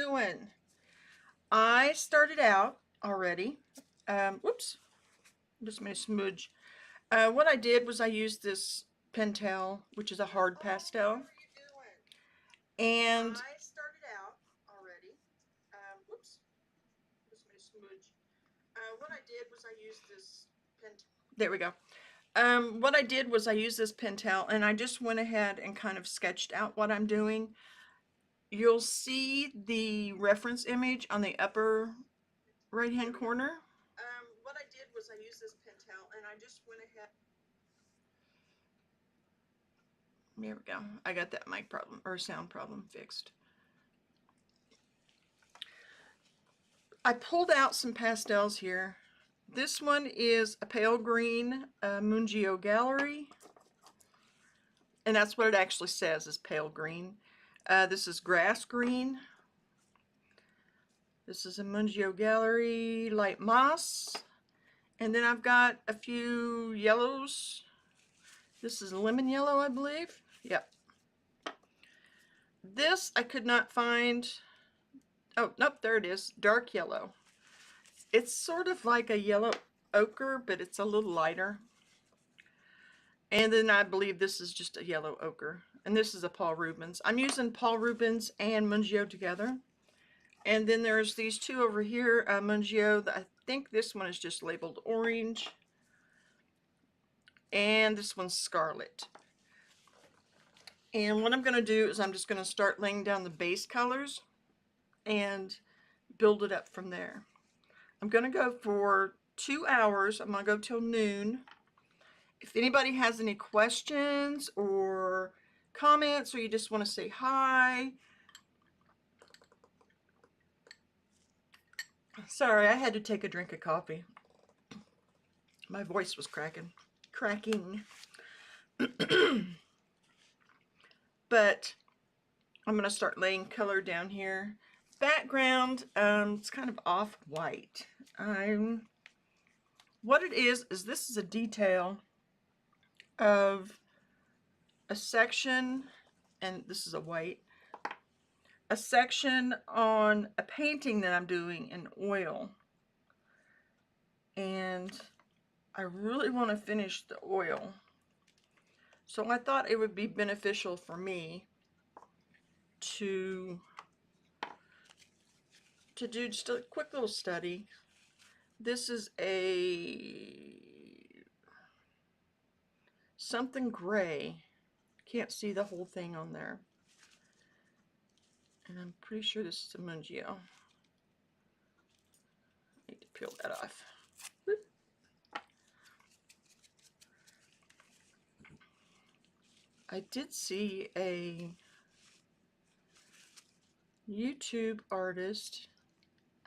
doing? I started out already. Whoops, just made a smudge. What I did was I used this Pentel, which is a hard pastel. And I started out already. Whoops, just made a smudge. What I did was I used this Pentel. There we go. What I did was I used this Pentel and I just went ahead and kind of sketched out what I'm doing. You'll see the reference image on the upper right hand corner. What I did was I used this Pentel and I just went ahead. There we go. I got that mic problem or sound problem fixed. I pulled out some pastels here. This one is a pale green Mungio Gallery, and that's what it actually says, is pale green. This is grass green. This is a Mungio Gallery light moss. And then I've got a few yellows. This is lemon yellow, I believe. Yep. This I could not find. Oh, nope, there it is. Dark yellow. It's sort of like a yellow ochre, but it's a little lighter. And then I believe this is just a yellow ochre. And this is a Paul Rubens. I'm using Paul Rubens and Mungio together. And then there's these two over here, Mungio. I think this one is just labeled orange. And this one's scarlet. And what I'm going to do is I'm just going to start laying down the base colors and build it up from there. I'm going to go for 2 hours. I'm going to go till noon. If anybody has any questions or comments, or you just want to say hi. Sorry, I had to take a drink of coffee. My voice was cracking. But I'm going to start laying color down here. Background, it's kind of off-white. What it is this is a detail of a section, and this is a white, a section on a painting that I'm doing in oil. And I really want to finish the oil. So I thought it would be beneficial for me to do just a quick little study. This is a something gray. Can't see the whole thing on there. And I'm pretty sure this is a Mungio. Need to peel that off. Whoop. I did see a YouTube artist,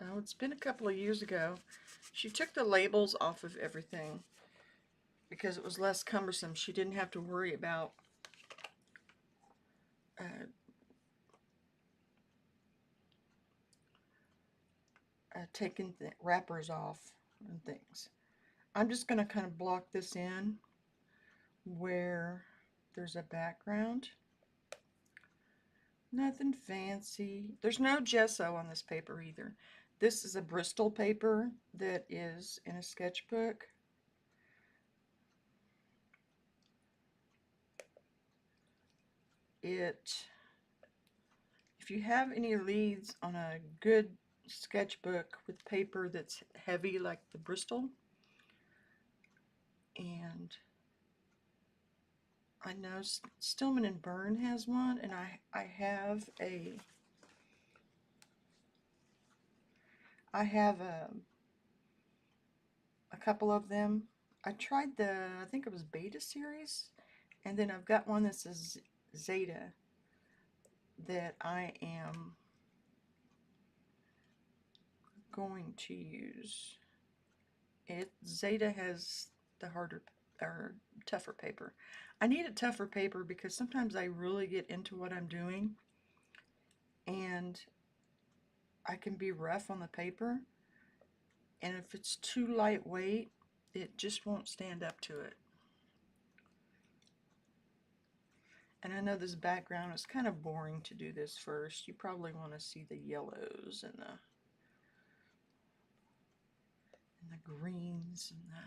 oh, it's been a couple of years ago. She took the labels off of everything because it was less cumbersome. She didn't have to worry about taking the wrappers off and things. I'm just going to kind of block this in where there's a background. Nothing fancy. There's no gesso on this paper either. This is a Bristol paper that is in a sketchbook. If you have any leads on a good sketchbook with paper that's heavy like the Bristol, and I know Stillman and Byrne has one, and I have a couple of them. I tried I think it was Beta series, and then I've got one that says Zeta that I am going to use. Zeta has the harder or tougher paper. I need a tougher paper because sometimes I really get into what I'm doing and I can be rough on the paper, and if it's too lightweight it just won't stand up to it. And I know this background is kind of boring to do this first. You probably want to see the yellows and the greens and the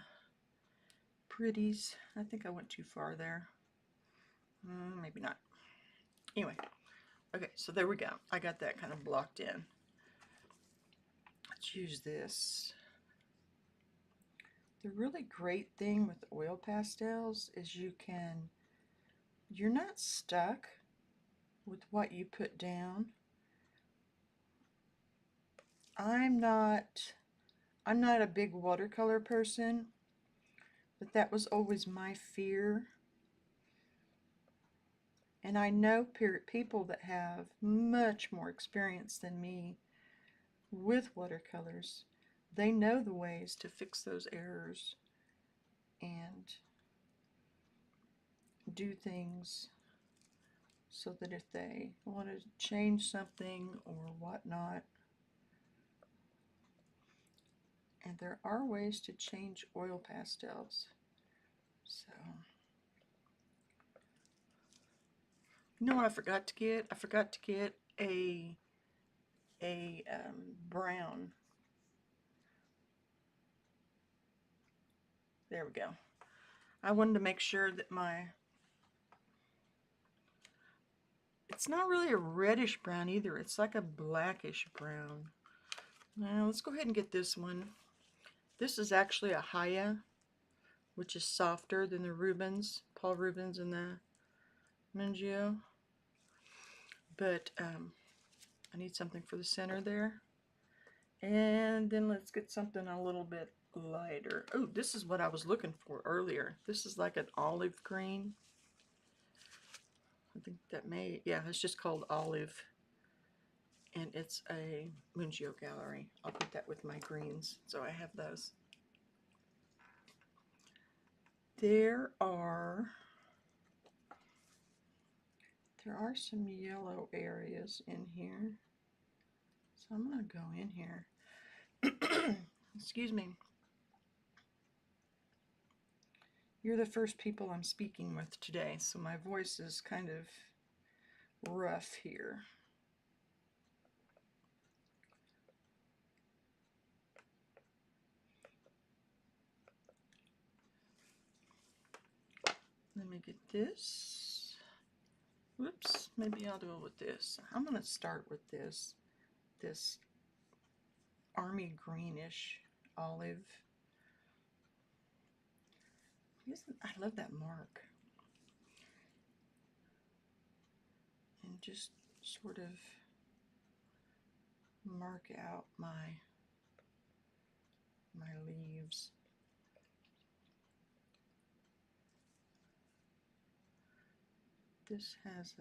pretties. I think I went too far there. Maybe not. Anyway, okay, so there we go. I got that kind of blocked in. Let's use this. The really great thing with oil pastels is you're not stuck with what you put down. I'm not a big watercolor person, but that was always my fear. And I know people that have much more experience than me with watercolors. They know the ways to fix those errors and do things so that if they want to change something or whatnot, and there are ways to change oil pastels. So, you know what I forgot to get? I forgot to get a brown. There we go. I wanted to make sure that it's not really a reddish brown either. It's like a blackish brown. Now let's go ahead and get this one. This is actually a Haya, which is softer than the Rubens, Paul Rubens and the Mungio. But I need something for the center there. And then let's get something a little bit lighter. Oh, this is what I was looking for earlier. This is like an olive green. I think that yeah, it's just called Olive. And it's a Mungio Gallery. I'll put that with my greens, so I have those. There are some yellow areas in here. So I'm going to go in here. Excuse me. You're the first people I'm speaking with today, so my voice is kind of rough here. Let me get this. Whoops, maybe I'll do it with this. I'm going to start with this army greenish olive. I love that mark. And just sort of mark out my leaves. This has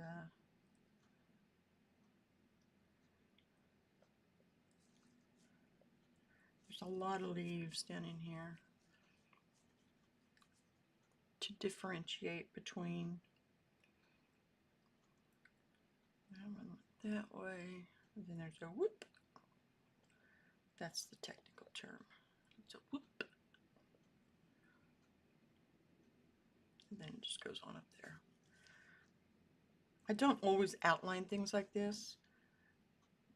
there's a lot of leaves down in here to differentiate between. I went that way, and then there's a whoop. That's the technical term. It's a whoop. And then it just goes on up there. I don't always outline things like this,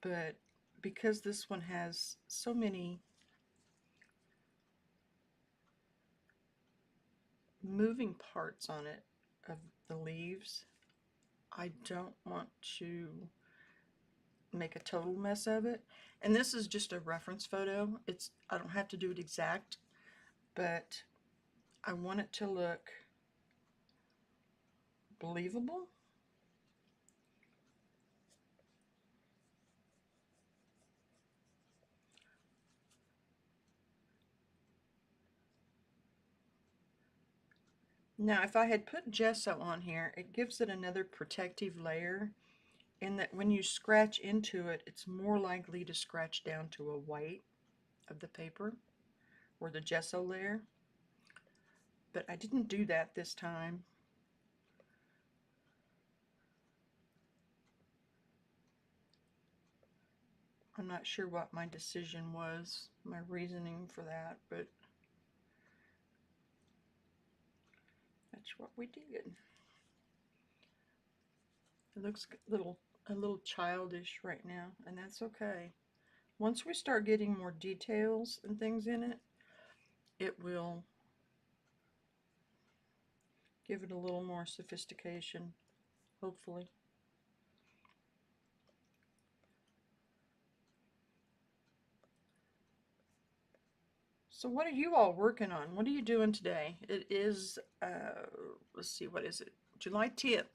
but because this one has so many moving parts on it of the leaves, I don't want to make a total mess of it. And this is just a reference photo. I don't have to do it exact, but I want it to look believable. Now, if I had put gesso on here, it gives it another protective layer in that when you scratch into it, it's more likely to scratch down to a white of the paper or the gesso layer. But I didn't do that this time. I'm not sure what my decision was, my reasoning for that, but that's what we did. It looks a little childish right now, and that's okay. Once we start getting more details and things in it, it will give it a little more sophistication, hopefully. So what are you all working on? What are you doing today? It is, let's see, what is it? July 10th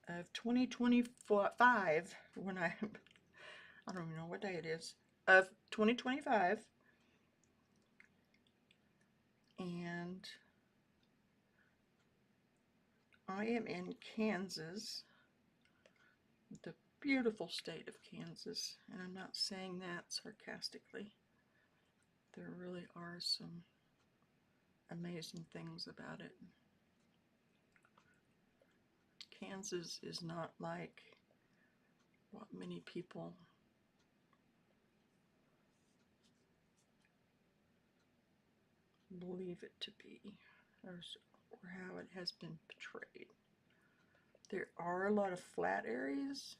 of 2025, when I don't even know what day it is, of 2025, and I am in Kansas, the beautiful state of Kansas, and I'm not saying that sarcastically. There really are some amazing things about it. Kansas is not like what many people believe it to be, or how it has been portrayed. There are a lot of flat areas.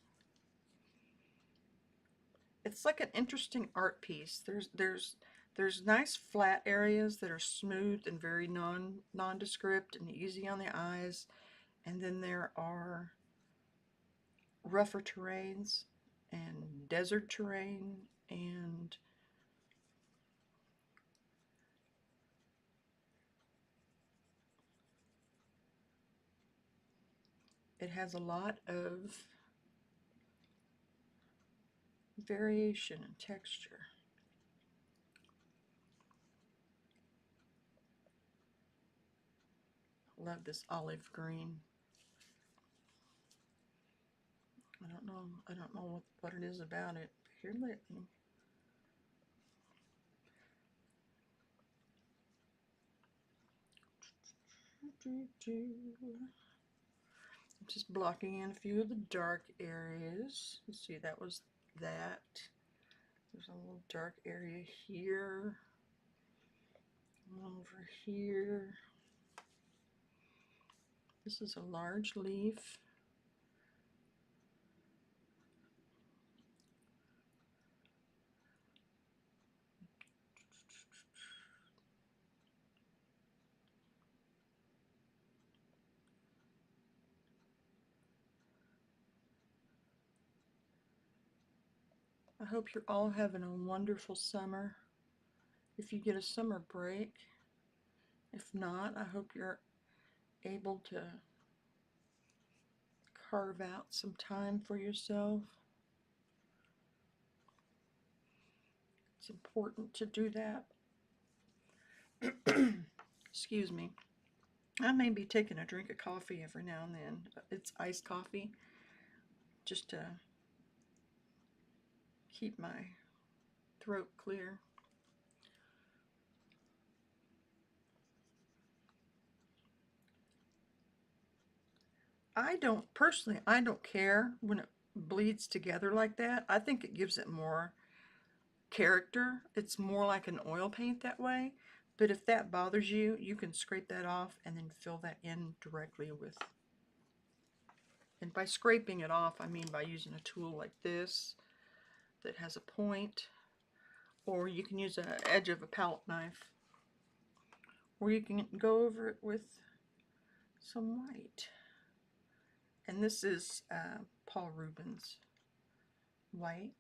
It's like an interesting art piece. There's nice flat areas that are smooth and very nondescript and easy on the eyes, and then there are rougher terrains and desert terrain, and it has a lot of variation in texture. Love this olive green. I don't know what it is about it. Here, let me. I'm just blocking in a few of the dark areas. You see, that was that. There's a little dark area here. Over here. This is a large leaf. I hope you're all having a wonderful summer. If you get a summer break, if not, I hope you're able to carve out some time for yourself. It's important to do that. Excuse me. I may be taking a drink of coffee every now and then. It's iced coffee, just to keep my throat clear. I don't care when it bleeds together like that. I think it gives it more character. It's more like an oil paint that way. But if that bothers you, you can scrape that off and then fill that in directly with. And by scraping it off, I mean by using a tool like this that has a point, or you can use the edge of a palette knife, or you can go over it with some white. And this is Paul Rubens white.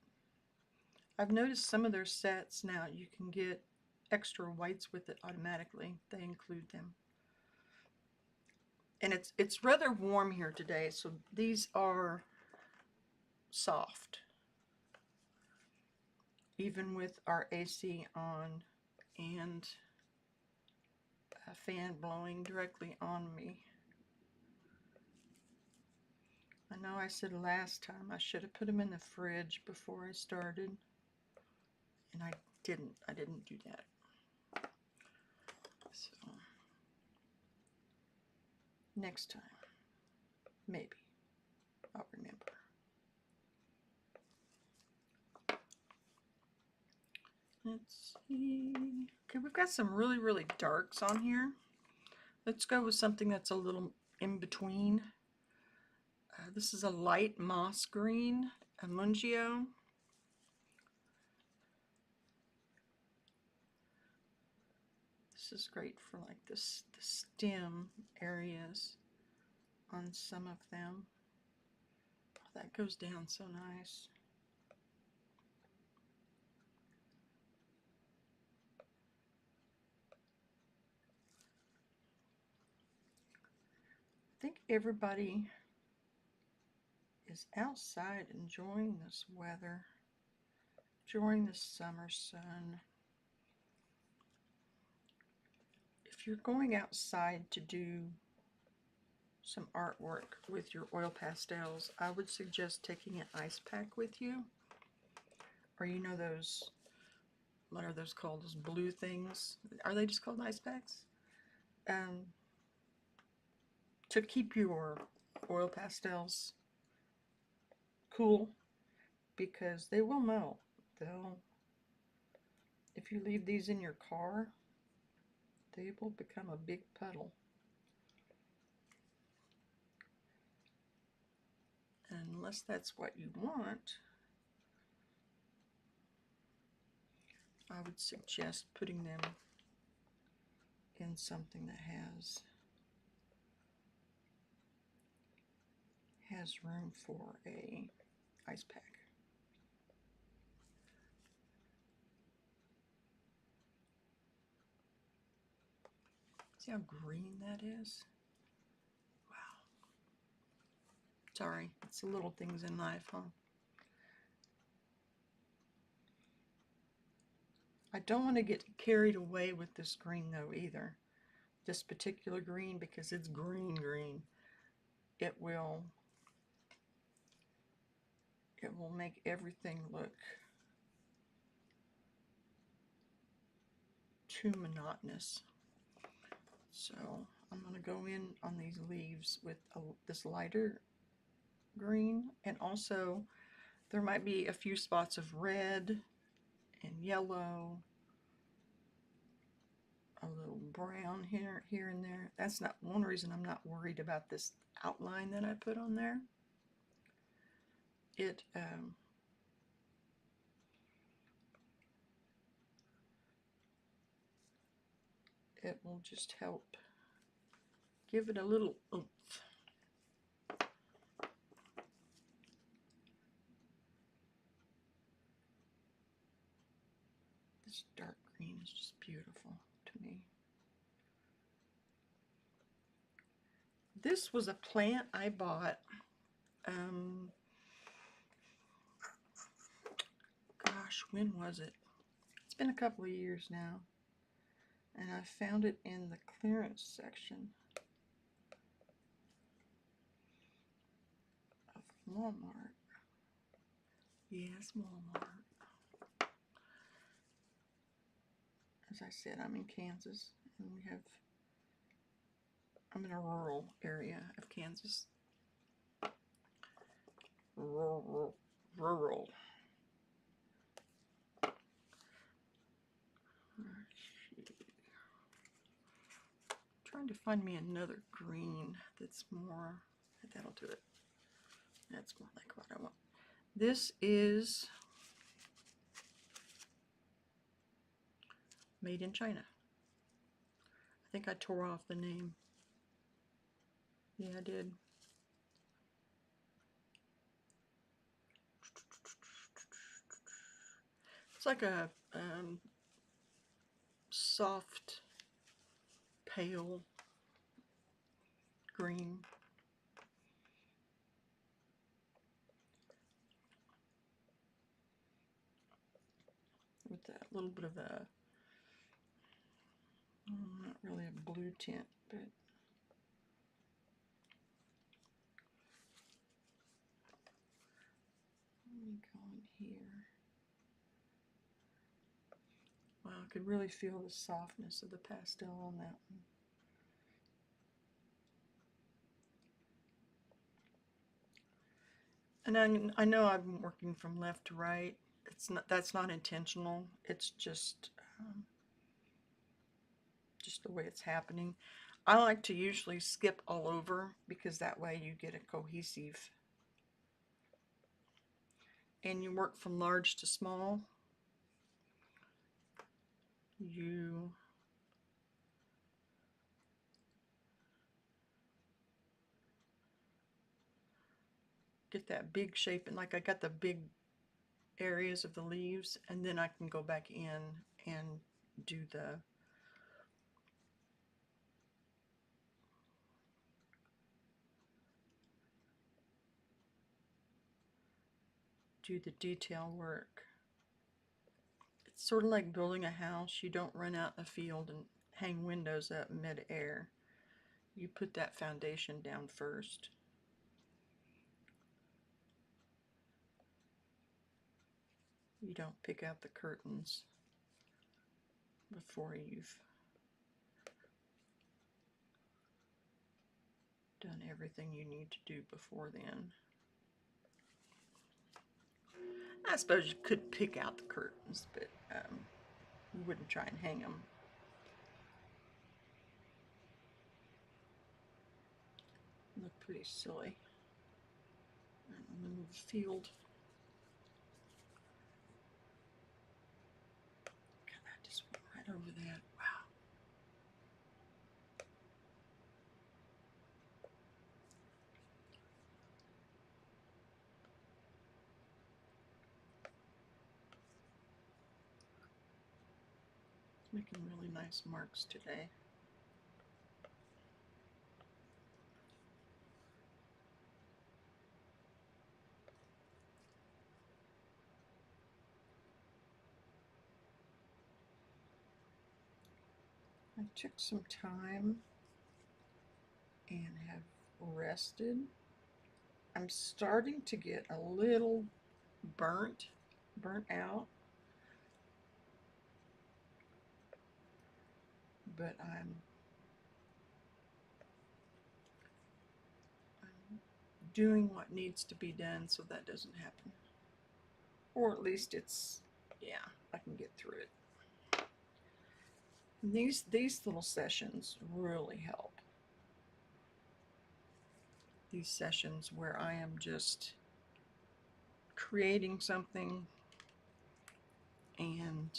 I've noticed some of their sets now you can get extra whites with it automatically. They include them. And it's rather warm here today, so these are soft, even with our AC on and a fan blowing directly on me. I know I said last time I should have put them in the fridge before I started, and I didn't. I didn't do that. So next time, maybe I'll remember. Let's see. Okay, we've got some really, really darks on here. Let's go with something that's a little in between. This is a light moss green, a mungio. This is great for like the stem areas on some of them. Oh, that goes down so nice. I think everybody is outside enjoying this weather, enjoying the summer sun. If you're going outside to do some artwork with your oil pastels, I would suggest taking an ice pack with you. Or you know those, what are those called? Those blue things? Are they just called ice packs? To keep your oil pastels cool, because they will melt. They'll, if you leave these in your car, they will become a big puddle. Unless that's what you want, I would suggest putting them in something that has room for a ice pack. See how green that is? Wow. Sorry, it's the little things in life, huh? I don't want to get carried away with this green though either. This particular green, because it's green. It will make everything look too monotonous. So I'm going to go in on these leaves with this lighter green, and also there might be a few spots of red and yellow, a little brown here and there. That's not one reason I'm not worried about this outline that I put on there. It will just help give it a little oomph. This dark green is just beautiful to me. This was a plant I bought, gosh, when was it? It's been a couple of years now. And I found it in the clearance section of Walmart. Yes, Walmart. As I said, I'm in Kansas, and I'm in a rural area of Kansas. Rural. Trying to find me another green that's more, that'll do it. That's more like what I want. This is made in China. I think I tore off the name. Yeah, I did. It's like a soft, pale green. With that little bit of a, not really a blue tint, but let me go in here. Wow, I could really feel the softness of the pastel on that one. And I know I'm working from left to right. That's not intentional. It's just the way it's happening. I like to usually skip all over because that way you get a cohesive, and you work from large to small. You get that big shape, and like I got the big areas of the leaves, and then I can go back in and do the detail work. It's sort of like building a house. You don't run out in the field and hang windows up mid-air. You put that foundation down first. You don't pick out the curtains before you've done everything you need to do before then. I suppose you could pick out the curtains, but you wouldn't try and hang them. Look pretty silly in the middle of the field. God, that just went right over that. Wow. Making really nice marks today. I took some time and have rested. I'm starting to get a little burnt out, but I'm doing what needs to be done so that doesn't happen. Or at least it's, yeah, I can get through it. And these little sessions really help. These sessions where I am just creating something, and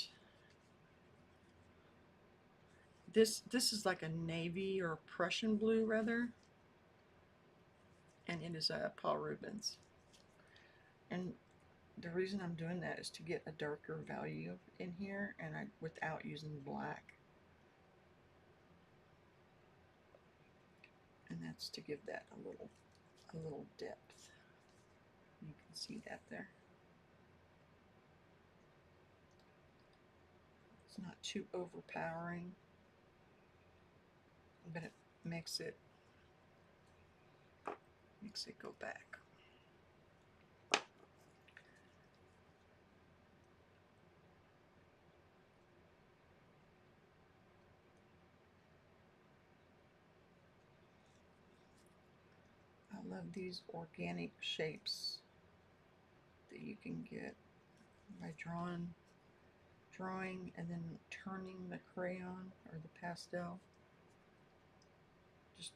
this is like a navy or Prussian blue rather, and it is a Paul Rubens. And the reason I'm doing that is to get a darker value in here, and without using black. And that's to give that a little depth. You can see that there. It's not too overpowering, but it makes it go back. I love these organic shapes that you can get by drawing and then turning the crayon or the pastel just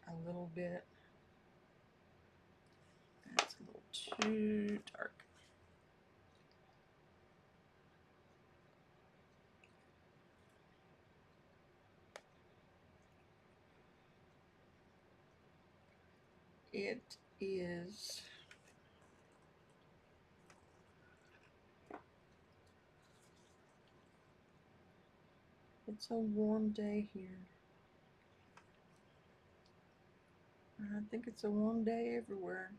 a little bit. That's a little too dark. It is it's a warm day here. I think it's a warm day everywhere.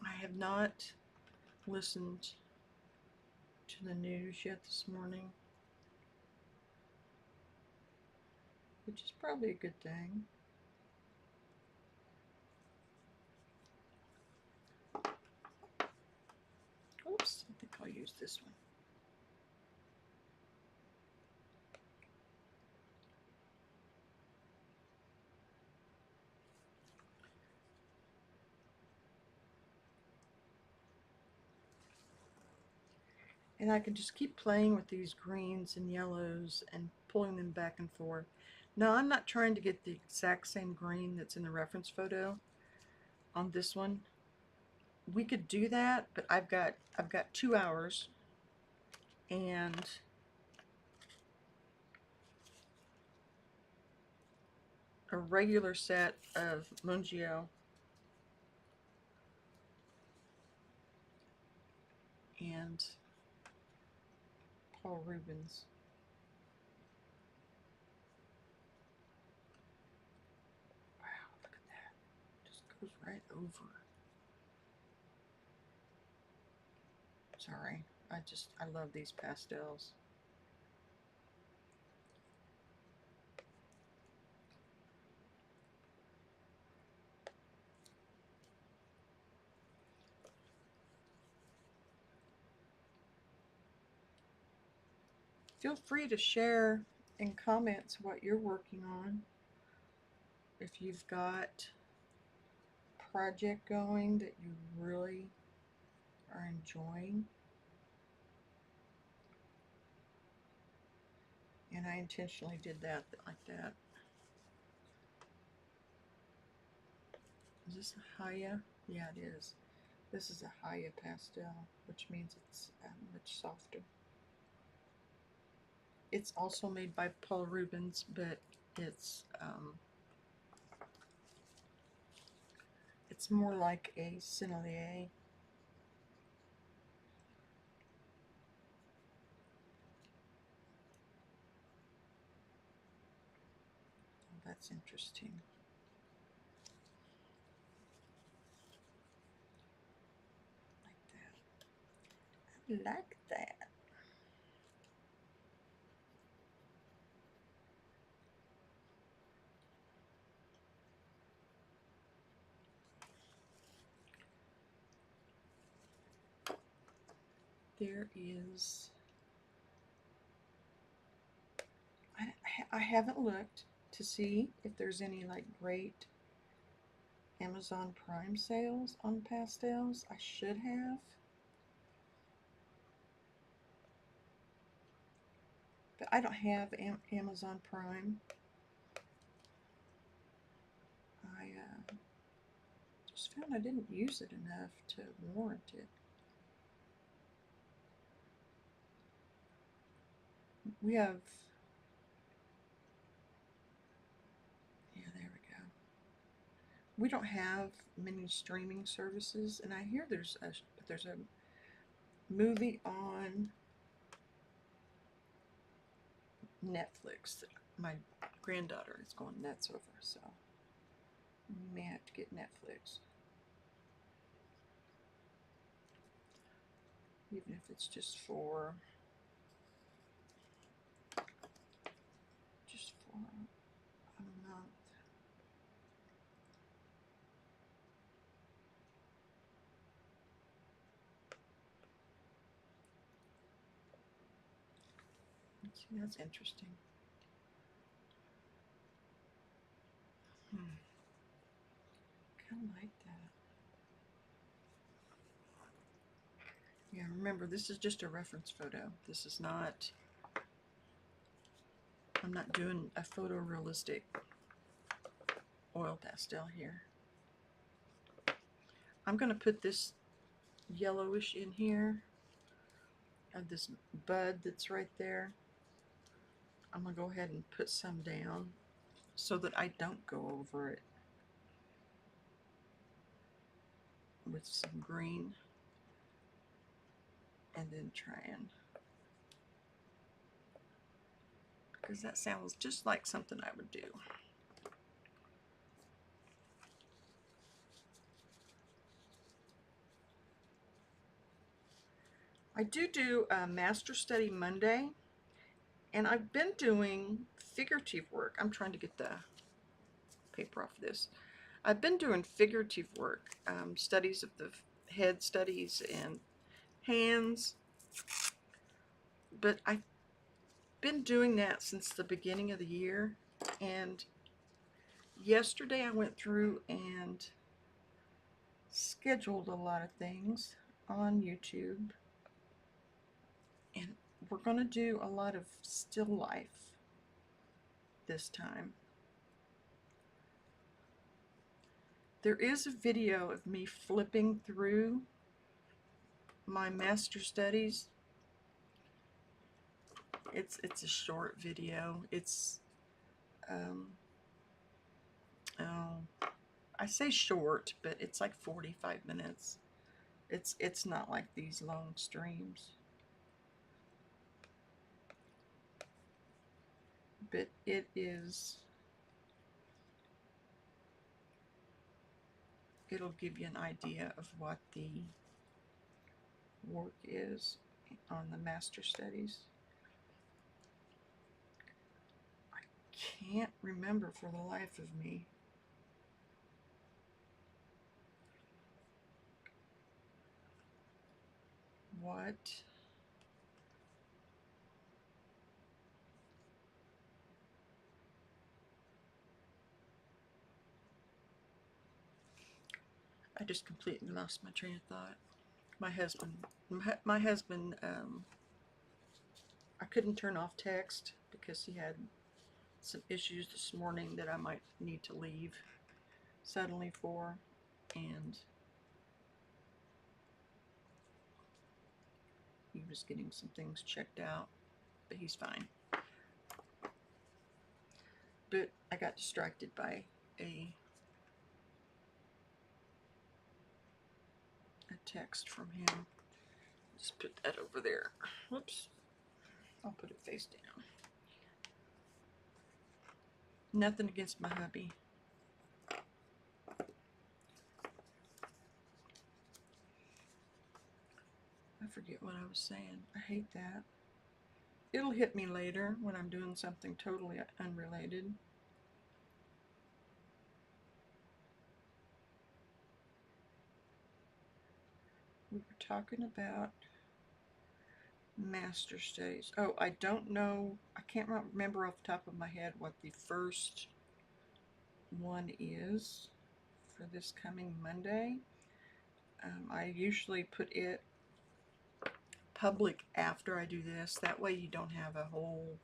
I have not listened to the news yet this morning, which is probably a good thing. Oops, I think I'll use this one. And I can just keep playing with these greens and yellows and pulling them back and forth. Now I'm not trying to get the exact same green that's in the reference photo on this one. We could do that, but I've got 2 hours and a regular set of Mungio and Paul Rubens. Wow, look at that. Just goes right over. Sorry, I love these pastels. Feel free to share in comments what you're working on. If you've got a project going that you really are enjoying. And I intentionally did that like that. Is this a Haya? Yeah, it is. This is a Haya pastel, which means it's much softer. It's also made by Paul Rubens, but it's more like a Sennelier. Oh, that's interesting. Like that. I like that. There is, I haven't looked to see if there's any like great Amazon Prime sales on pastels. I should have. But I don't have Amazon Prime. I just found I didn't use it enough to warrant it. We have, yeah, there we go. We don't have many streaming services, and I hear there's a movie on Netflix that my granddaughter is going nuts over, so we may have to get Netflix. Even if it's just for a month. See, that's interesting. Kind of like that. Yeah, remember, this is just a reference photo. This is not, I'm not doing a photorealistic oil pastel here. I'm going to put this yellowish in here. Of this bud that's right there. I'm going to go ahead and put some down so that I don't go over it with some green, and then try and, because that sounds just like something I would do. I do a Master Study Monday, and I've been doing figurative work. I'm trying to get the paper off this. I've been doing figurative work, studies of the head studies and hands, but I've been doing that since the beginning of the year, and yesterday I went through and scheduled a lot of things on YouTube. And we're going to do a lot of still life this time. There is a video of me flipping through my master studies. It's a short video. It's oh, I say short, but it's like 45 minutes. It's not like these long streams. But it is, it'll give you an idea of what the work is on the master studies. I can't remember for the life of me what I just completely lost my train of thought. My husband, I couldn't turn off text because he had some issues this morning that I might need to leave suddenly for, and he was getting some things checked out, but he's fine. But I got distracted by a text from him. Just put that over there. Whoops. I'll put it face down. Nothing against my hubby. I forget what I was saying. I hate that. It'll hit me later when I'm doing something totally unrelated. We were talking about master studies. Oh, I don't know. I can't remember off the top of my head what the first one is for this coming Monday. I usually put it public after I do this. That way you don't have a whole,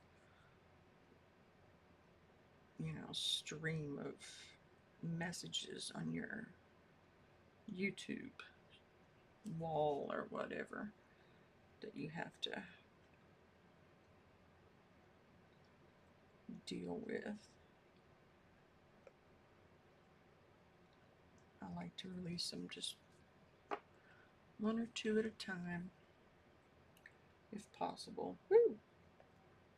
stream of messages on your YouTube wall or whatever that you have to deal with. I like to release them just one or two at a time, if possible. Woo!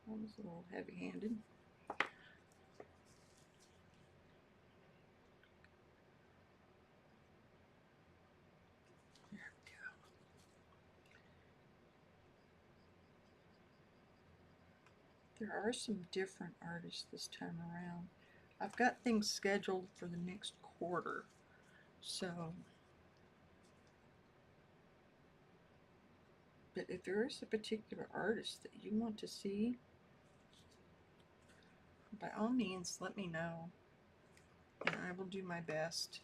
That was a little heavy-handed. There we go. There are some different artists this time around. I've got things scheduled for the next quarter, so, but if there is a particular artist that you want to see, by all means let me know, and I will do my best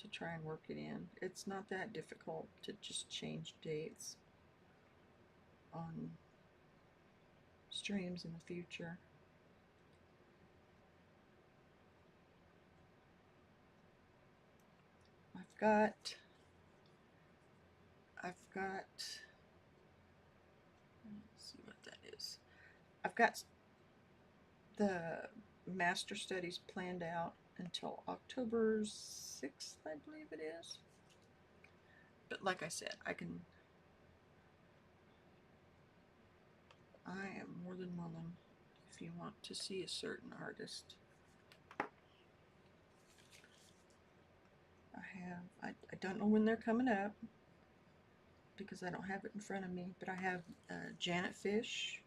to try and work it in. It's not that difficult to just change dates on streams in the future. I've got, let's see what that is. I've got the master studies planned out until October 6th, I believe it is. But like I said, I am more than willing if you want to see a certain artist. I don't know when they're coming up because I don't have it in front of me, but I have Janet Fish,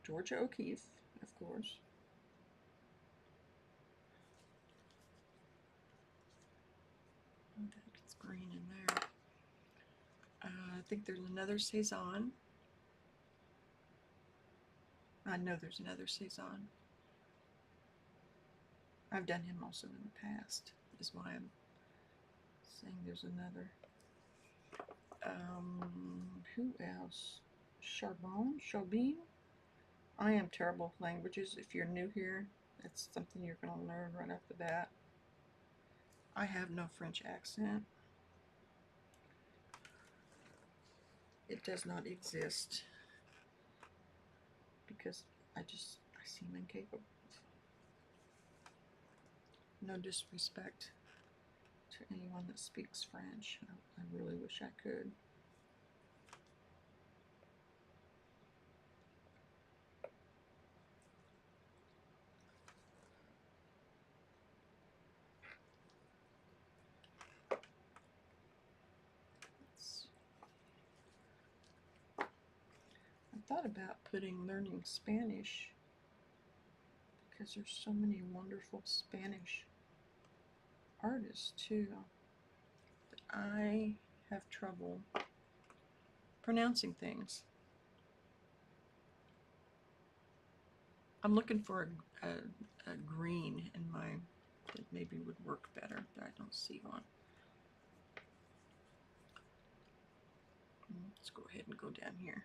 Georgia O'Keeffe, of course. Oh, that gets green in there. I think there's another Cezanne. I know there's another Cezanne. I've done him also in the past, is why I'm saying there's another. Who else? Charbon? I am terrible with languages. If you're new here, that's something you're going to learn right off the bat. I have no French accent. It does not exist because I seem incapable. No disrespect to anyone that speaks French. I really wish I could. I thought about learning Spanish because there's so many wonderful Spanish artists too. But I have trouble pronouncing things. I'm looking for a green in my that maybe would work better, but I don't see one. Let's go ahead and go down here.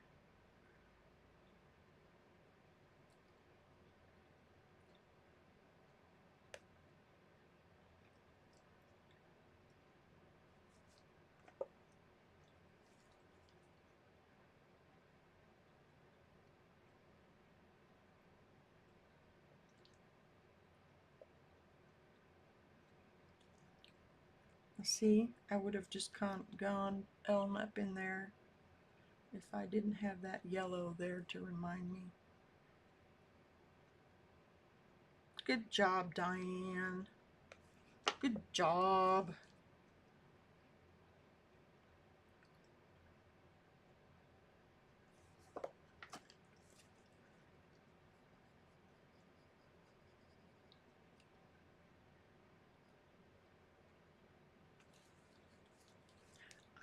See, I would have just gone on up in there if I didn't have that yellow there to remind me. Good job, Diane. Good job.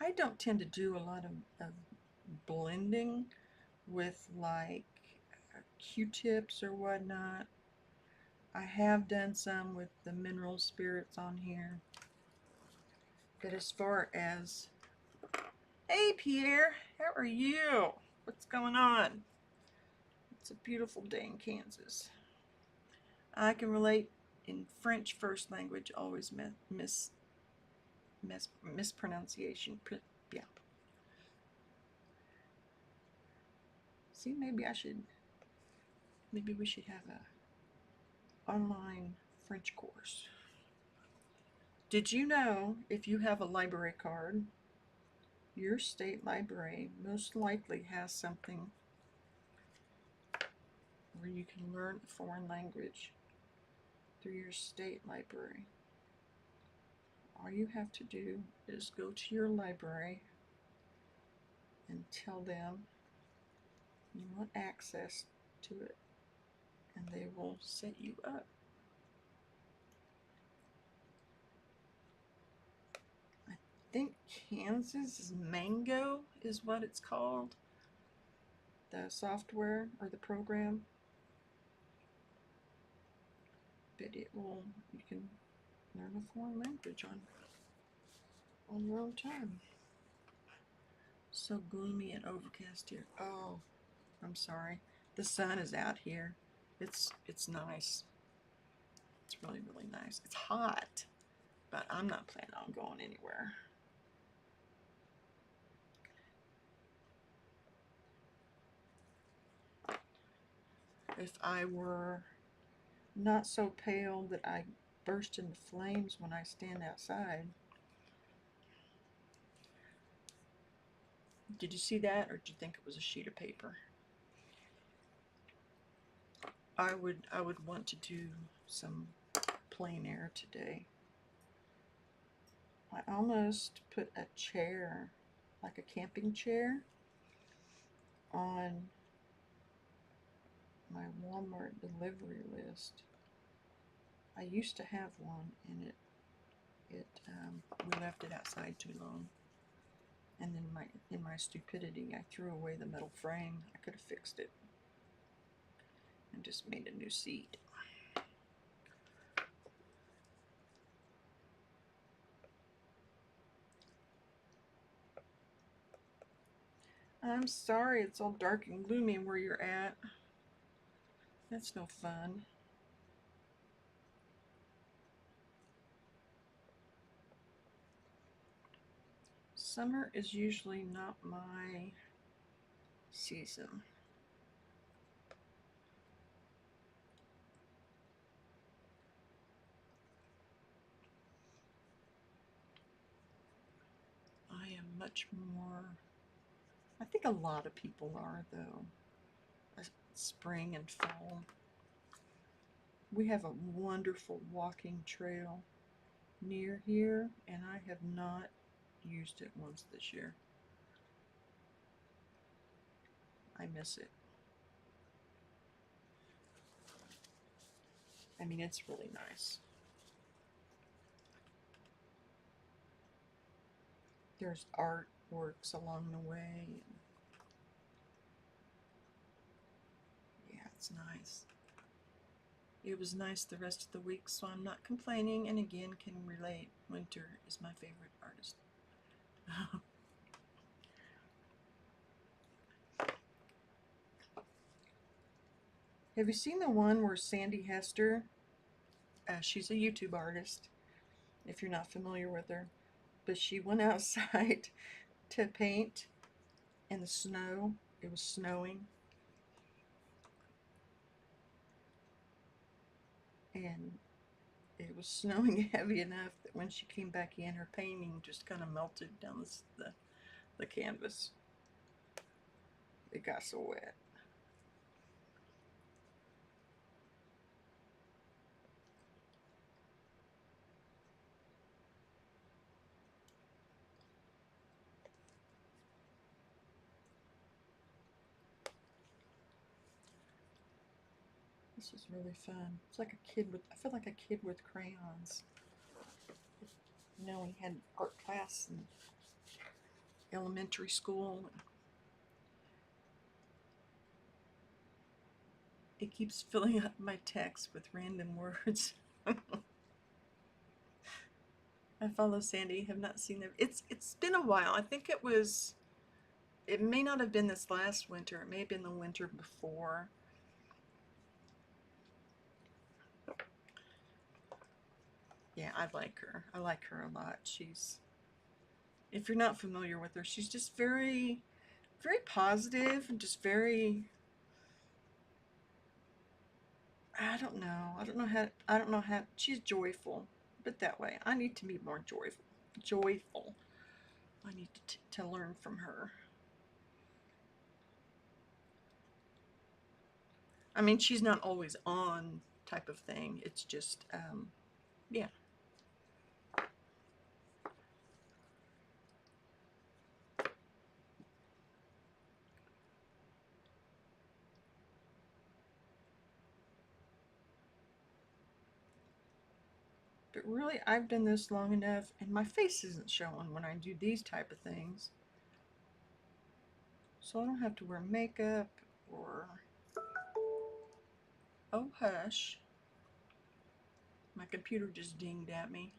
I don't tend to do a lot of blending with like Q-tips or whatnot. I have done some with the mineral spirits on here. But as far as, hey Peter, how are you? What's going on? It's a beautiful day in Kansas. I can relate in French first language, always mispronunciation. Yeah. See, maybe we should have a online French course. Did you know if you have a library card, your state library most likely has something where you can learn a foreign language through your state library? All you have to do is go to your library and tell them you want access to it, and they will set you up. I think Kansas Mango is what it's called, the software or the program. But you can learn a foreign language on your own time. So gloomy and overcast here. Oh, I'm sorry. The sun is out here. It's nice. It's really, really nice. It's hot, but I'm not planning on going anywhere. If I were not so pale that I burst into flames when I stand outside. Did you see that, or did you think it was a sheet of paper? I would want to do some plein air today. I almost put a chair, like a camping chair, on my Walmart delivery list. I used to have one, and we left it outside too long. And then in my stupidity, I threw away the metal frame. I could have fixed it and just made a new seat. I'm sorry it's all dark and gloomy where you're at. That's no fun. Summer is usually not my season. I am much more, I think a lot of people are though, spring and fall. We have a wonderful walking trail near here, and I have not used it once this year. I miss it. I mean, it's really nice. There's artworks along the way. Yeah, it's nice. It was nice the rest of the week, so I'm not complaining, and again can relate. Winter is my favorite artist. Have you seen the one where Sandy Hester, she's a YouTube artist, if you're not familiar with her, but she went outside to paint in the snow. It was snowing, and it was snowing heavy enough that when she came back in, her painting just kind of melted down the canvas. It got so wet. This was really fun. It's like a kid with, I feel like a kid with crayons. You know, we had art class in elementary school. It keeps filling up my text with random words. I follow Sandy, have not seen them. It's been a while. I think it may not have been this last winter. It may have been the winter before. Yeah, I like her. I like her a lot. If you're not familiar with her, she's just very, very positive and just very, I don't know how, she's joyful, but that way. I need to be more joyful. Joyful. I need to learn from her. I mean, she's not always on type of thing. It's just, yeah. But really, I've done this long enough, and my face isn't showing when I do these type of things. So I don't have to wear makeup or, oh hush. My computer just dinged at me.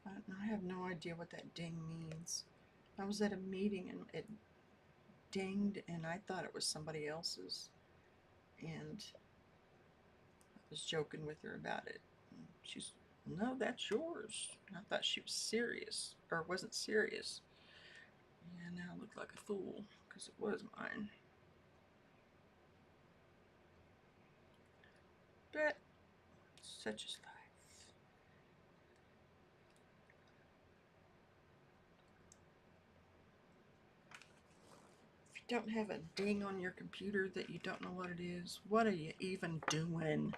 I have no idea what that ding means. I was at a meeting and it dinged, and I thought it was somebody else's. And I was joking with her about it. And she's, no, that's yours. I thought she was serious, or wasn't serious. Yeah, now I look like a fool because it was mine. But such is life. If you don't have a ding on your computer that you don't know what it is, what are you even doing?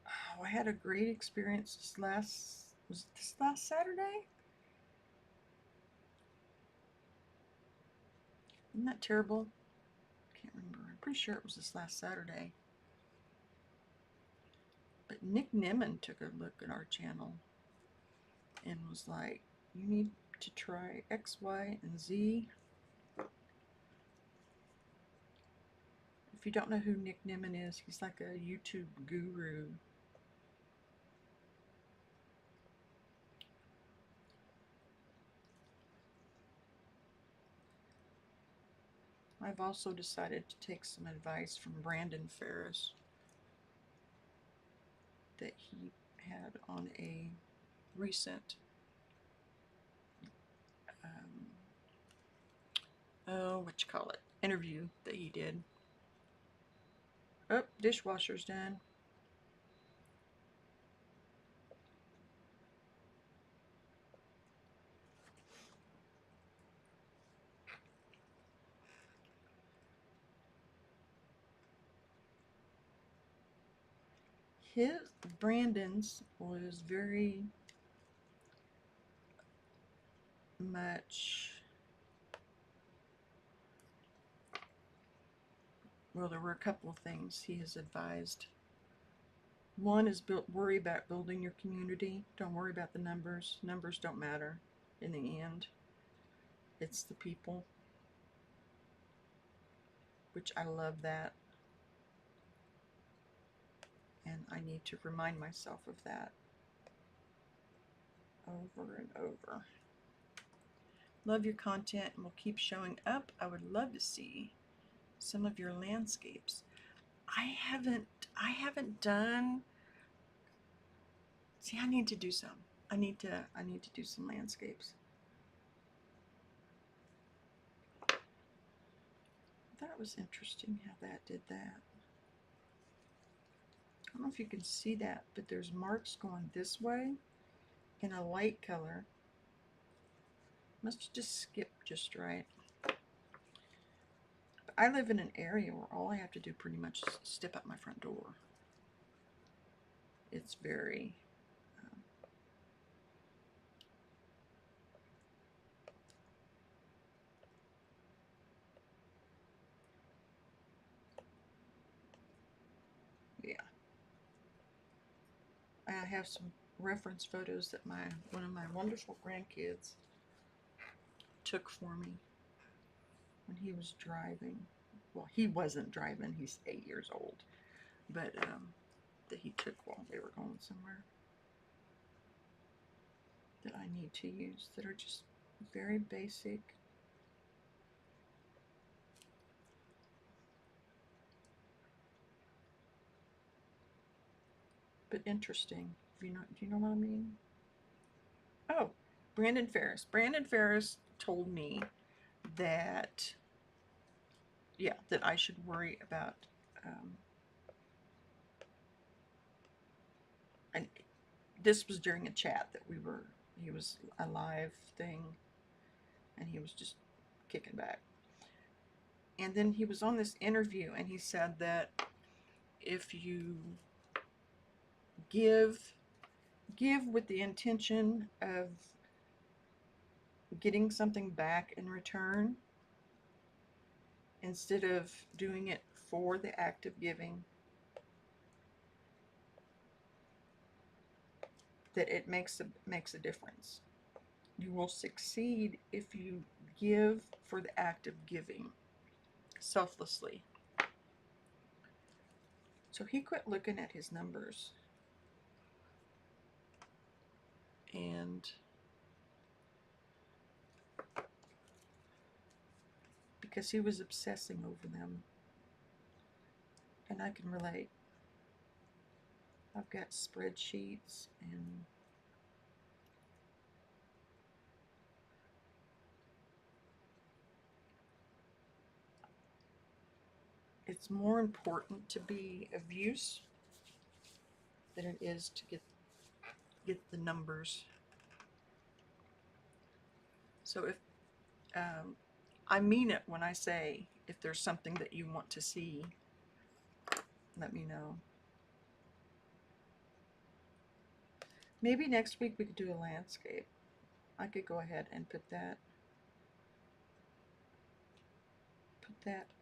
Oh, I had a great experience was this last Saturday? Isn't that terrible? Can't remember. I'm pretty sure it was this last Saturday. But Nick Nimmin took a look at our channel and was like, You need to try X, Y, and Z. If you don't know who Nick Nimmin is, he's like a YouTube guru. I've also decided to take some advice from Brandon Ferris that he had on a recent interview that he did. Oh, dishwasher's done. Brandon's was very much, well, there were a couple of things he has advised. One is worry about building your community. Don't worry about the numbers. Numbers don't matter in the end. It's the people, which I love that. And I need to remind myself of that over and over. Love your content and will keep showing up. I would love to see some of your landscapes. I haven't done. See, I need to do some. I need to do some landscapes. That was interesting how that did that. I don't know if you can see that, but there's marks going this way in a light color. Must have just skipped just right. I live in an area where all I have to do pretty much is step out my front door. It's very yeah. I have some reference photos that one of my wonderful grandkids took for me when he was driving. Well, he wasn't driving, he's 8 years old, but that he took while they were going somewhere, that I need to use, that are just very basic. But interesting. Do you know what I mean? Oh, Brandon Ferris. Brandon Ferris told me that, yeah, that I should worry about, and this was during a chat that he was a live thing, and he was just kicking back. And then he was on this interview, and he said that if you give with the intention of getting something back in return, instead of doing it for the act of giving, that it makes a difference. You will succeed if you give for the act of giving, selflessly. So he quit looking at his numbers, and because he was obsessing over them, and I can relate. I've got spreadsheets, and it's more important to be of use than it is to get the numbers. So if I mean it when I say, if there's something that you want to see, let me know. Maybe next week we could do a landscape. I could go ahead and put that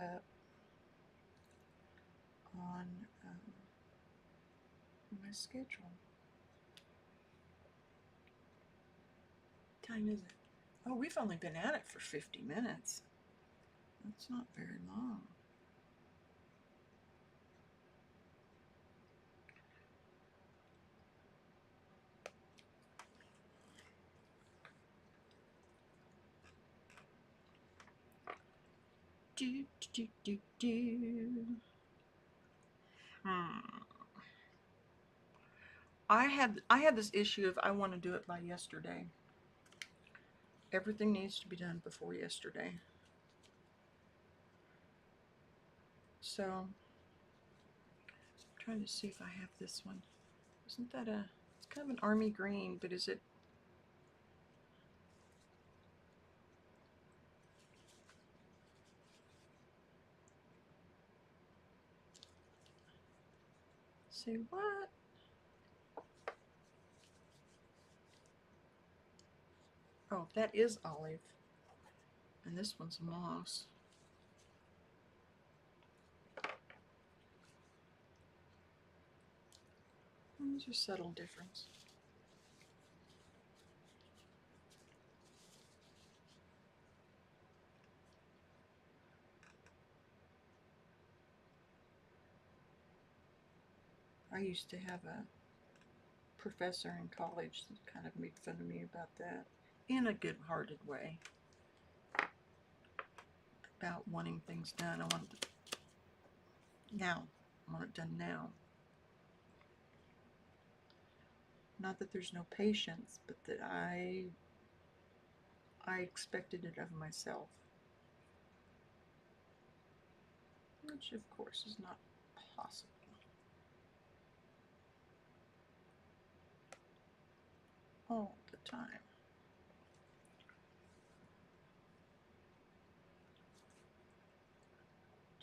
up on my schedule. time is it? Oh, we've only been at it for 50 minutes. That's not very long. Do, do, do, do. I had this issue of I want to do it by yesterday. Everything needs to be done before yesterday. So I'm trying to see if I have this one. Isn't that a, it's kind of an army green, but is it? Say what? Oh, that is olive. And this one's moss. There's a subtle difference. I used to have a professor in college that kind of made fun of me about that in a good-hearted way. About wanting things done. I want it now. I want it done now. Not that there's no patience, but that I expected it of myself. Which of course is not possible. All the time.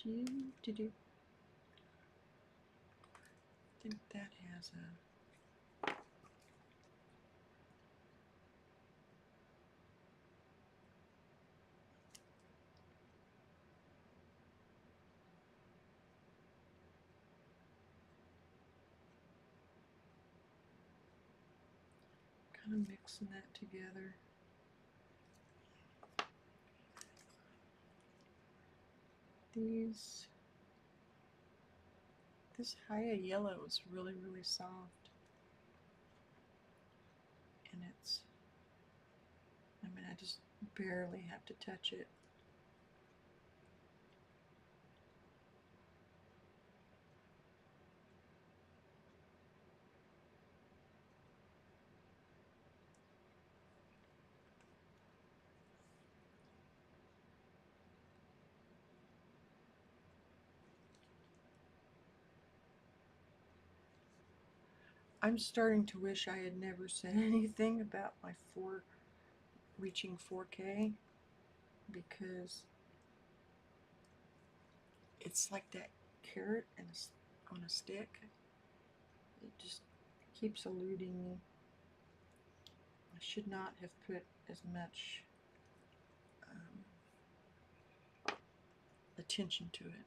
I think that has a, kind of mixing that together. This Haya yellow is really, really soft. And it's, I mean, I just barely have to touch it. I'm starting to wish I had never said anything about my reaching 4K, because it's like that carrot on a stick. It just keeps eluding me. I should not have put as much attention to it.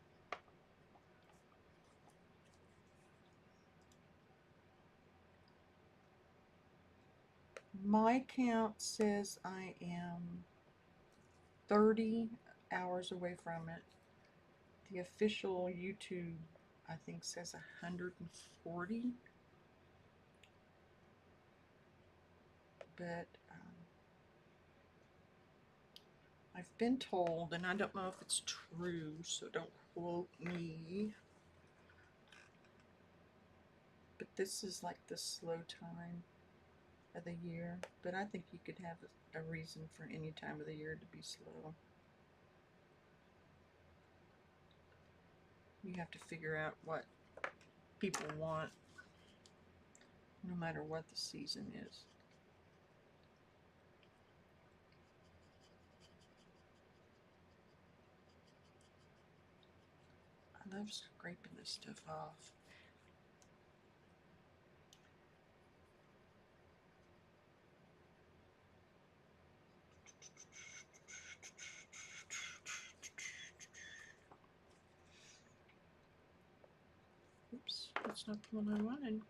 My count says I am 30 hours away from it. The official YouTube, I think, says 140. But I've been told, and I don't know if it's true, so don't quote me, but this is like the slow time of the year. But I think you could have a reason for any time of the year to be slow. You have to figure out what people want, no matter what the season is. I love scraping this stuff off. Oops, that's not the one I wanted.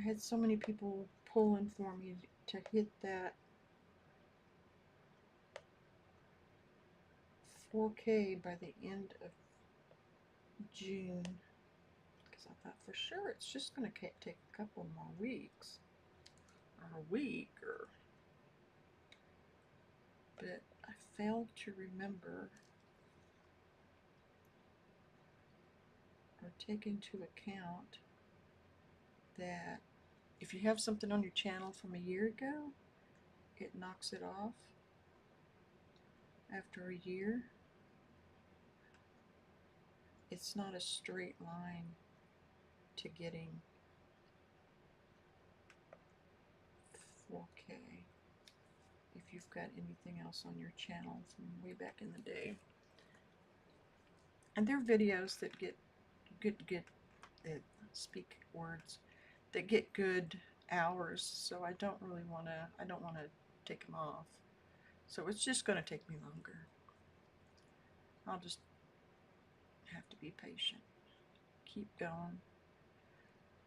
I had so many people pulling for me to hit that 4K by the end of June, because I thought for sure it's just going to take a couple more weeks, or a week, but I failed to remember or take into account that if you have something on your channel from a year ago, it knocks it off after a year. It's not a straight line to getting 4K if you've got anything else on your channel from way back in the day. And there are videos that get speak words that get good hours, so I don't want to take them off. So it's just going to take me longer. I'll just have to be patient. Keep going.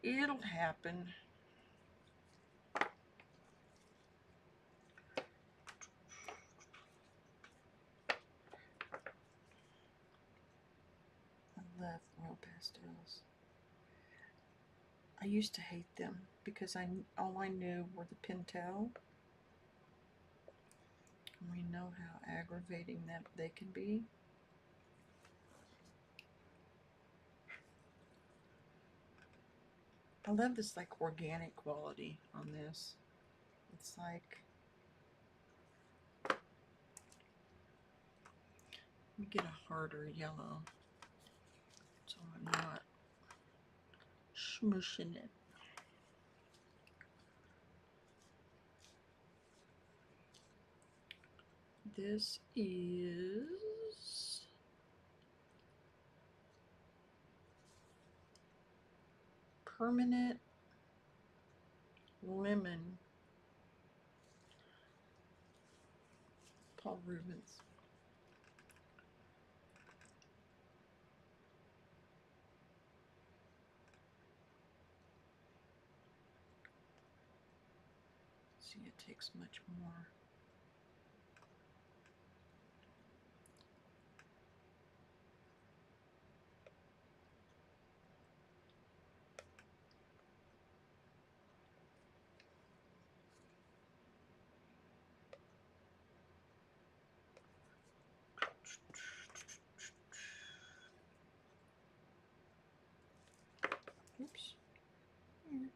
It'll happen. I love oil pastels. I used to hate them because all I knew were the Pentel. And we know how aggravating that they can be. I love this like organic quality on this. It's like, let me get a harder yellow so I'm not smushing it. This is Permanent Lemon, Paul Rubens. See, it takes much more. Oops. Yeah.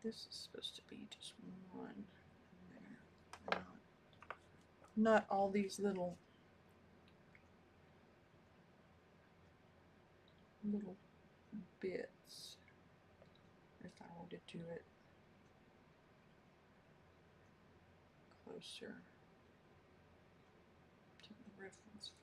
This is supposed to be just one there. Not all these little bits. If I were to do it closer to the reference photo.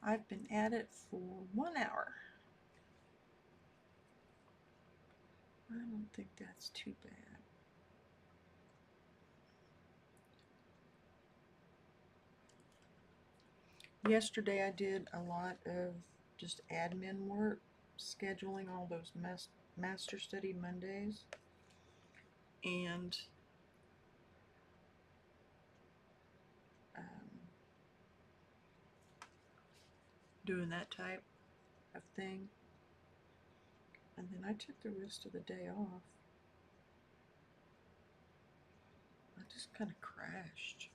I've been at it for 1 hour. I don't think that's too bad. Yesterday I did a lot of just admin work, scheduling all those Master Study Mondays, and doing that type of thing. And then I took the rest of the day off. I just kind of crashed.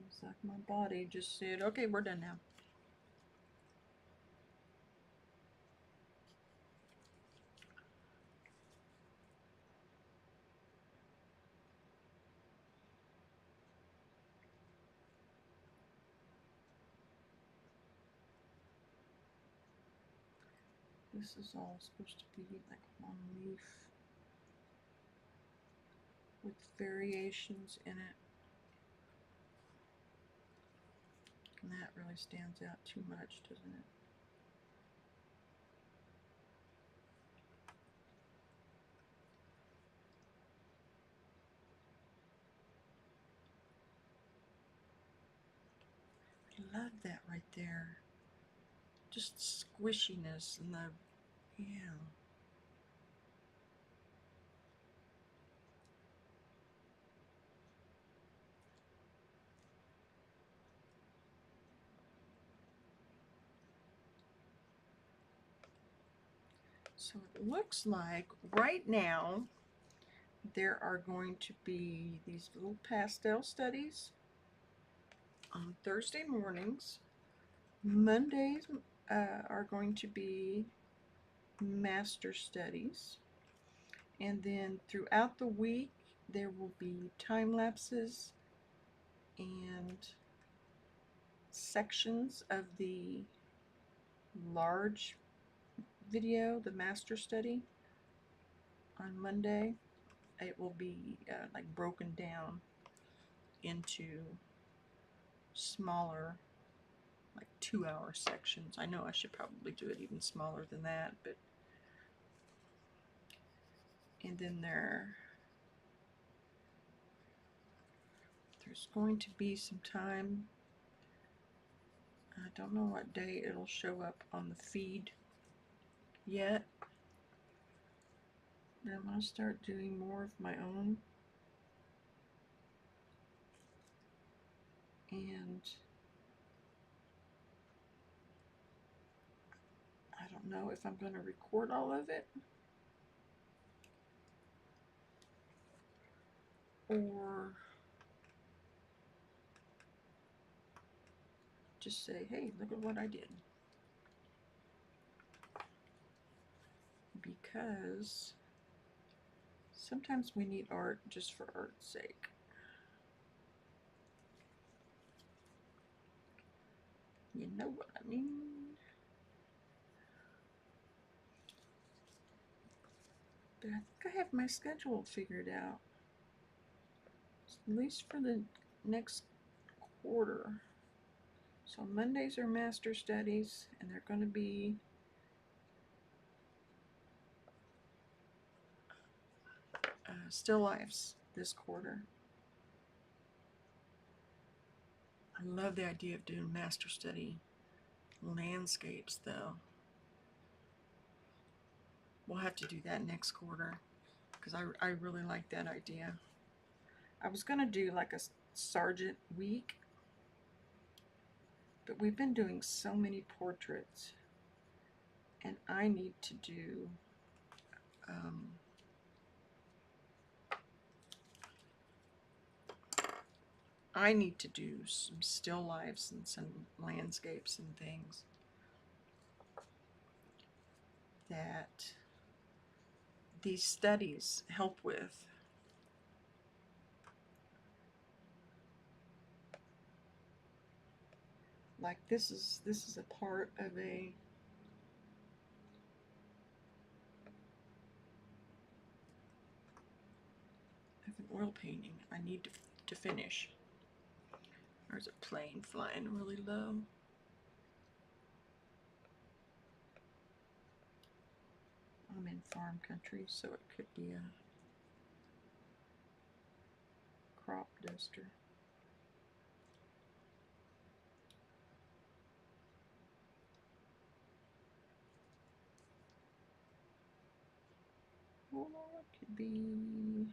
It's like my body just said, okay, we're done now. This is all supposed to be like one leaf with variations in it. And that really stands out too much, doesn't it? I love that right there. Just squishiness and the, yeah. So it looks like right now there are going to be these little pastel studies on Thursday mornings. Mondays are going to be master studies. And then throughout the week, there will be time lapses and sections of the large video, the master study. On Monday, it will be like broken down into smaller, like 2-hour sections. I know I should probably do it even smaller than that, but and then there's going to be some time. I don't know what day it'll show up on the feed yet. But I'm going to start doing more of my own. And I don't know if I'm going to record all of it or just say, hey, look at what I did. Because sometimes we need art just for art's sake. You know what I mean? But I think I have my schedule figured out. At least for the next quarter. So Mondays are master studies, and they're going to be still lifes this quarter. I love the idea of doing master study landscapes, though. We'll have to do that next quarter because I really like that idea. I was going to do like a sergeant week, but we've been doing so many portraits, and I need to do some still lifes and some landscapes and things that these studies help with. Like this is a part of an oil painting I need to finish. There's a plane flying really low. I'm in farm country, so it could be a crop duster. Or it could be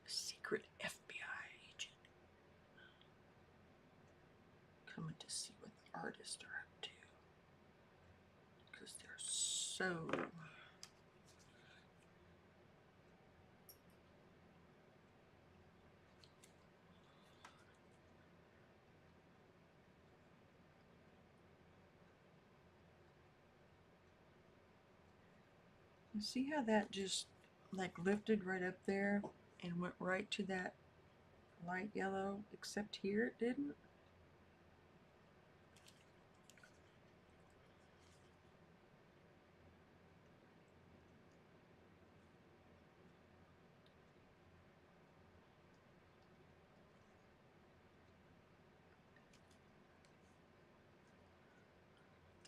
a secret FBI agent coming to see what the artists are up to. Because they're so you see how that just like lifted right up there and went right to that light yellow, except here it didn't?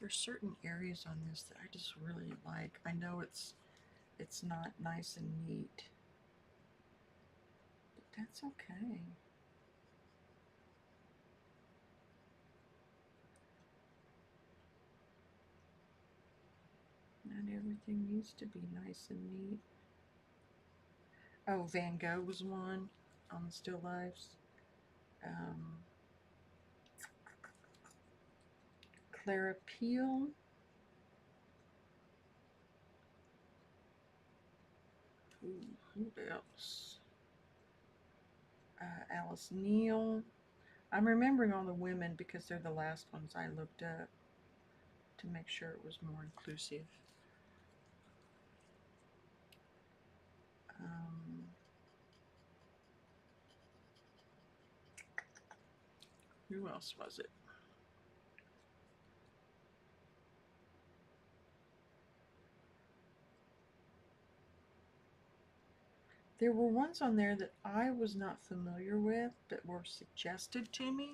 There's certain areas on this that I just really like. I know it's not nice and neat, but that's okay. Not everything needs to be nice and neat. Oh, Van Gogh was one on the still lifes. Um, Clara Peel. Who else? Alice Neal. I'm remembering all the women because they're the last ones I looked up to make sure it was more inclusive. Um, who else was it? There were ones on there that I was not familiar with that were suggested to me,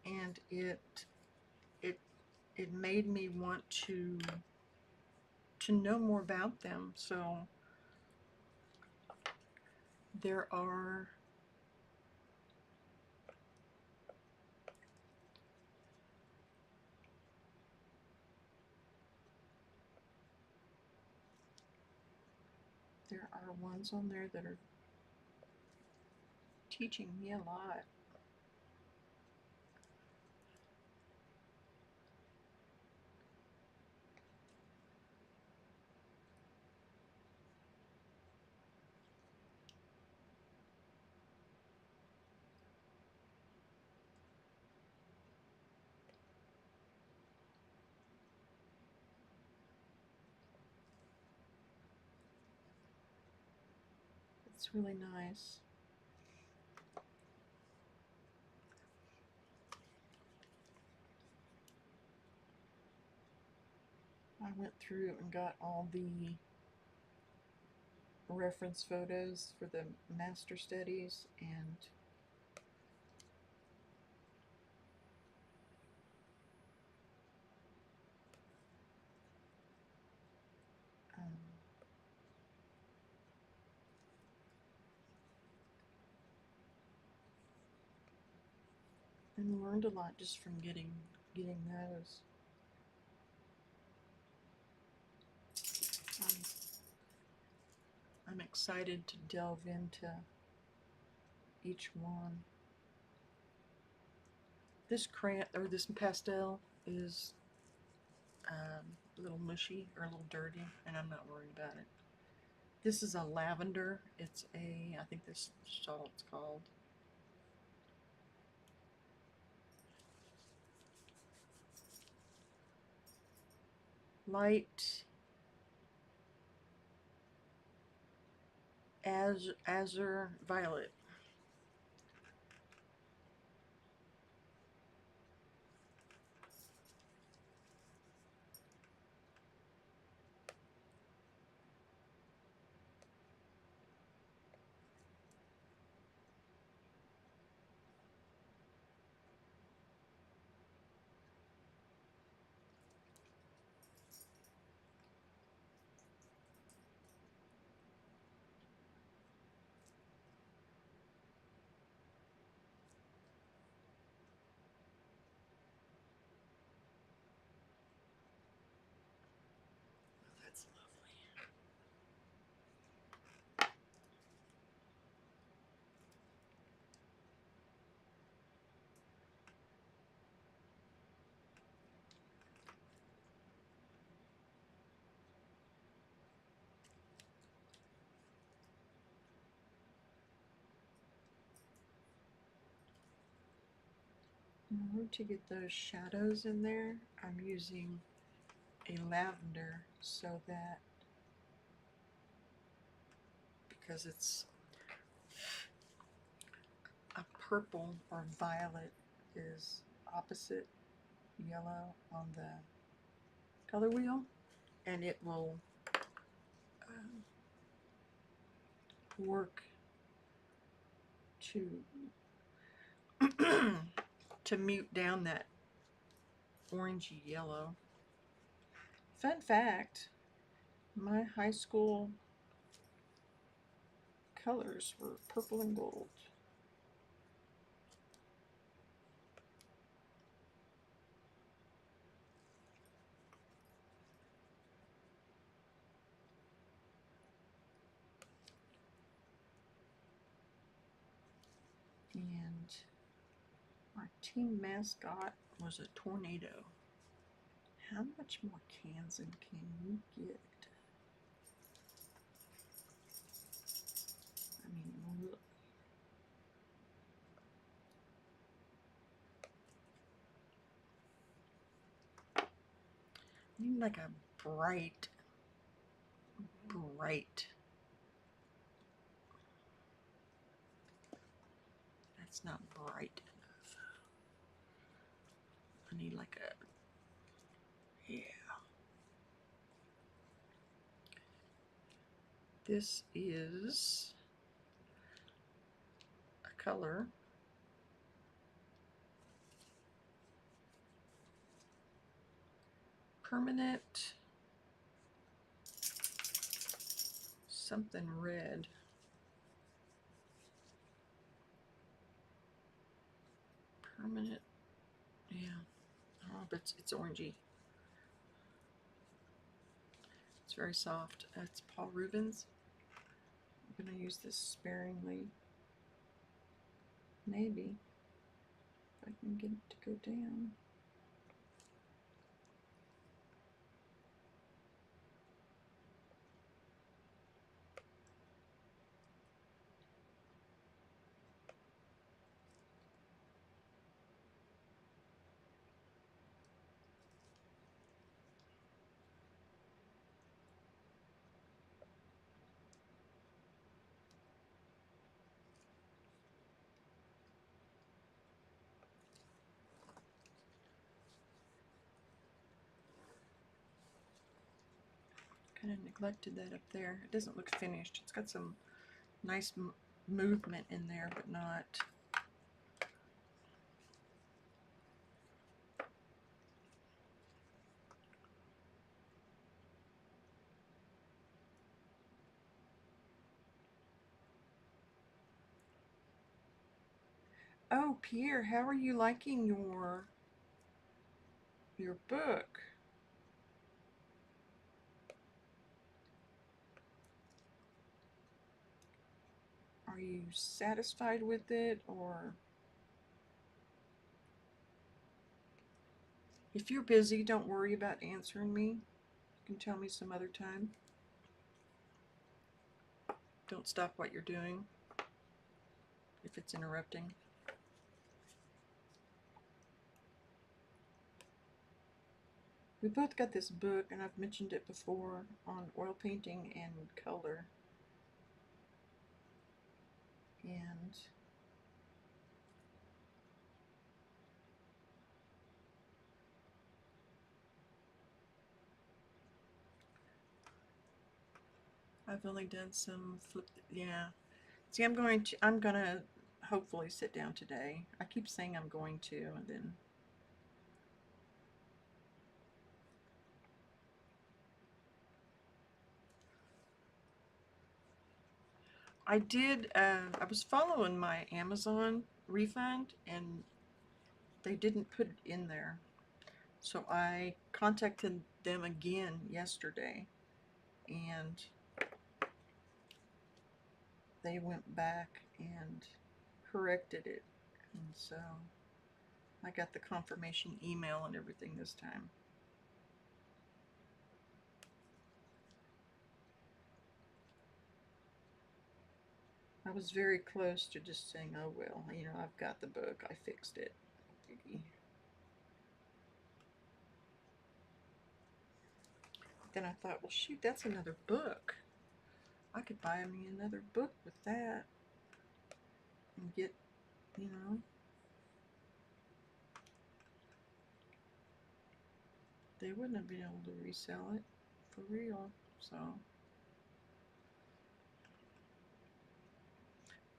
and it it made me want to know more about them. So there are ones on there that are teaching me a lot. It's really nice. I went through and got all the reference photos for the master studies, and um, learned a lot just from getting those. Um, I'm excited to delve into each one. This crayon or this pastel is a little mushy or a little dirty, and I'm not worried about it. This is a lavender. It's I think this is all it's called. Light azure violet. That's lovely. In order to get those shadows in there, I'm using a lavender so that because it's a purple or violet is opposite yellow on the color wheel, and it will work to to mute down that orangey yellow. Fun fact, my high school colors were purple and gold. And our team mascot was a tornado. How much more Kansan can you get? I mean, look. I need like a bright. That's not bright enough. I need like a, yeah. This is a color. Permanent. Something red. Permanent. Yeah. Oh, but it's orangey. It's very soft. It's Paul Rubens. I'm going to use this sparingly. Maybe. If I can get it to go down. Kind of neglected that up there. It doesn't look finished. It's got some nice movement in there, but not. Oh, Pierre, how are you liking your book? Are you satisfied with it, or if you're busy, don't worry about answering me. You can tell me some other time. Don't stop what you're doing if it's interrupting. We both got this book, and I've mentioned it before, on oil painting and color. And I've only done some flip, yeah. See, I'm gonna hopefully sit down today. I keep saying I'm going to, and then I did, I was following my Amazon refund, and they didn't put it in there. So I contacted them again yesterday, and they went back and corrected it. And so I got the confirmation email and everything this time. I was very close to just saying, oh well, you know, I've got the book, I fixed it. Then I thought, well shoot, that's another book. I could buy me another book with that and get, you know. They wouldn't have been able to resell it for real, so.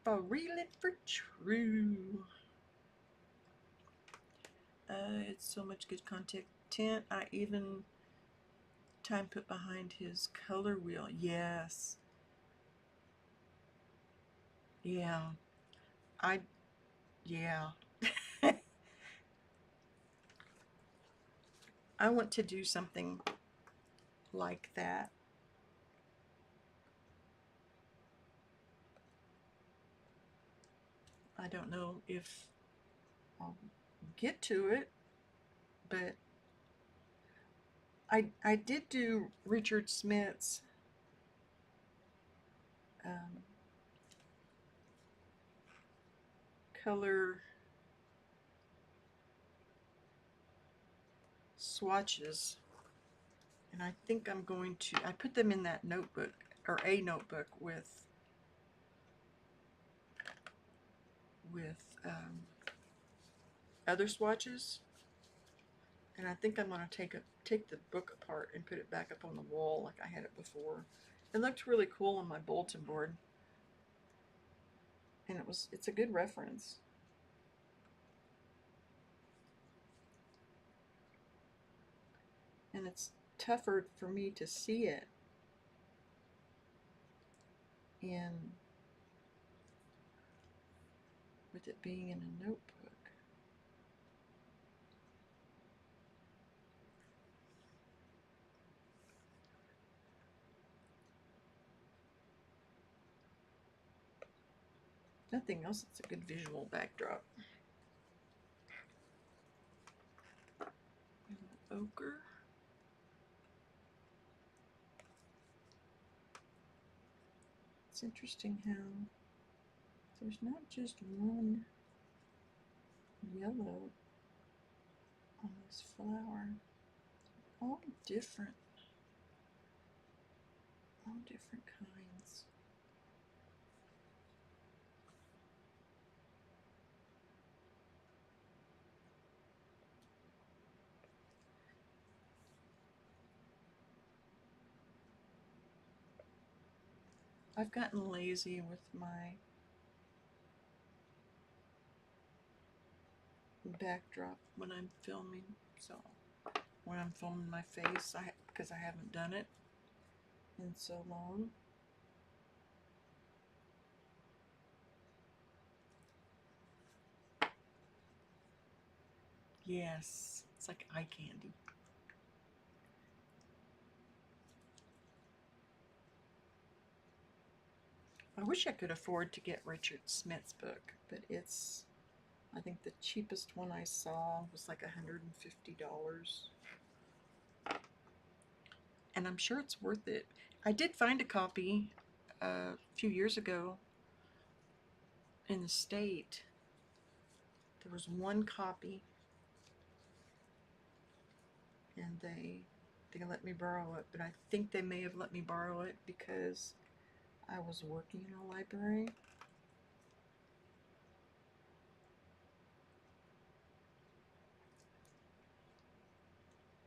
For real and for true. It's so much good content. I even time put behind his color wheel. Yes. Yeah. I, yeah. I want to do something like that. I don't know if I'll get to it, but I did do Richard Smith's um, color swatches, and I think I'm going to, I put them in that notebook, or a notebook with other swatches, and I think I'm going to take the book apart and put it back up on the wall like I had it before. It looked really cool on my bulletin board, and it's a good reference. And it's tougher for me to see it in with it being in a notebook. Nothing else, it's a good visual backdrop. And the ochre. It's interesting how there's not just one yellow on this flower. All different kinds. I've gotten lazy with my backdrop when I'm filming, so when I'm filming my face, because I haven't done it in so long. Yes, it's like eye candy. I wish I could afford to get Richard Smith's book, but I think the cheapest one I saw was like $150. And I'm sure it's worth it. I did find a copy a few years ago in the state. There was one copy, and they let me borrow it, but I think they may have let me borrow it because I was working in a library.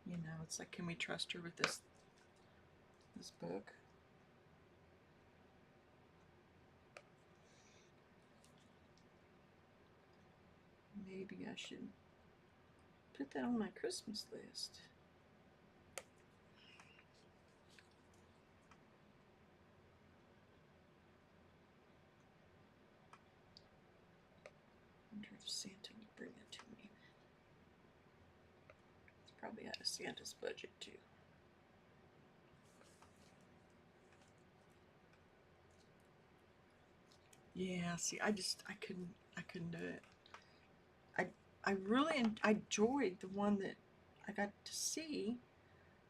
You know, it's like, can we trust her with this book? Maybe I should put that on my Christmas list. I wonder if Santa would bring it to me. It's probably out of Santa's budget too. Yeah, see, I couldn't do it. I really I enjoyed the one that I got to see,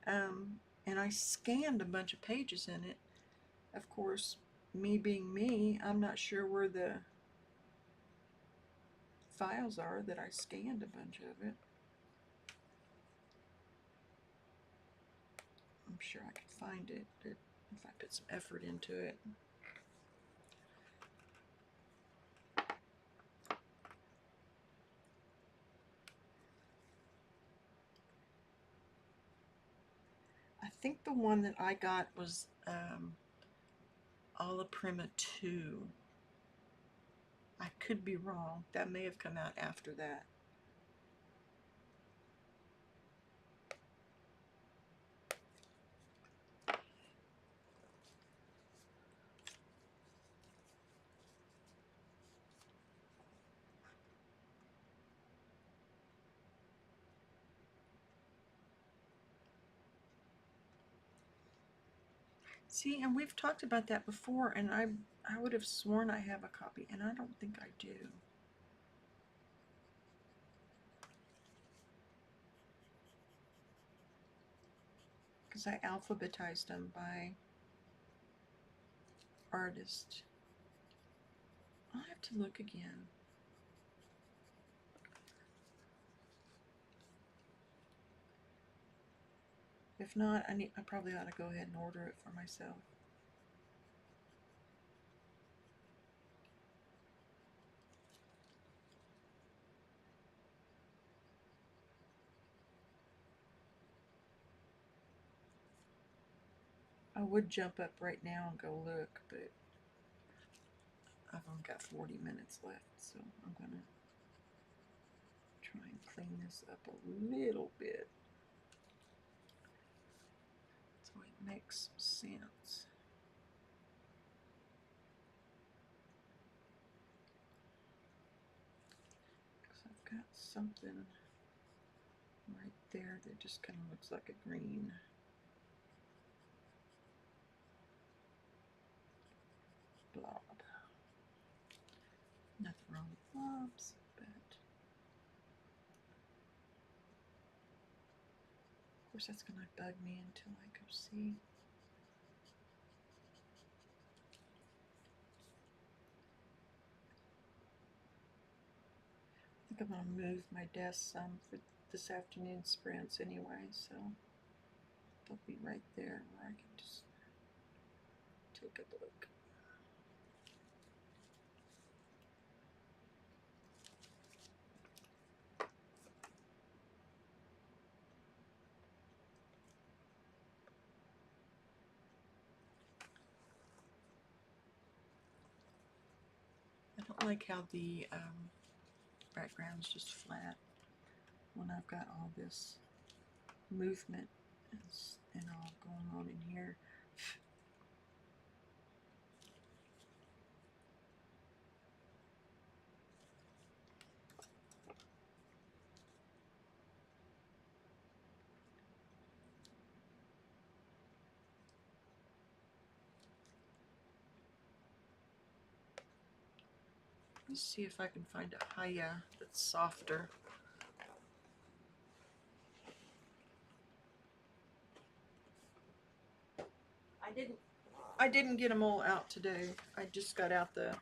and I scanned a bunch of pages in it. Of course, me being me, I'm not sure where the files are that I scanned a bunch of it. I'm sure I could find it if I put some effort into it. I think the one that I got was Alla Prima 2. I could be wrong. That may have come out after that. See, and we've talked about that before, and I would have sworn I have a copy, and I don't think I do. Because I alphabetized them by artist. I'll have to look again. If not, I probably ought to go ahead and order it for myself. I would jump up right now and go look, but I've only got 40 minutes left, so I'm gonna try and clean this up a little bit so it makes sense. Because I've got something right there that just kind of looks like a green blob. Nothing wrong with blobs, but of course that's going to bug me until I go see. I think I'm going to move my desk some for this afternoon's sprints anyway, so they'll be right there where I can just take a look. I don't like how the background's just flat when I've got all this movement and all going on in here. Let's see if I can find a Haya that's softer. I didn't get them all out today. I just got out the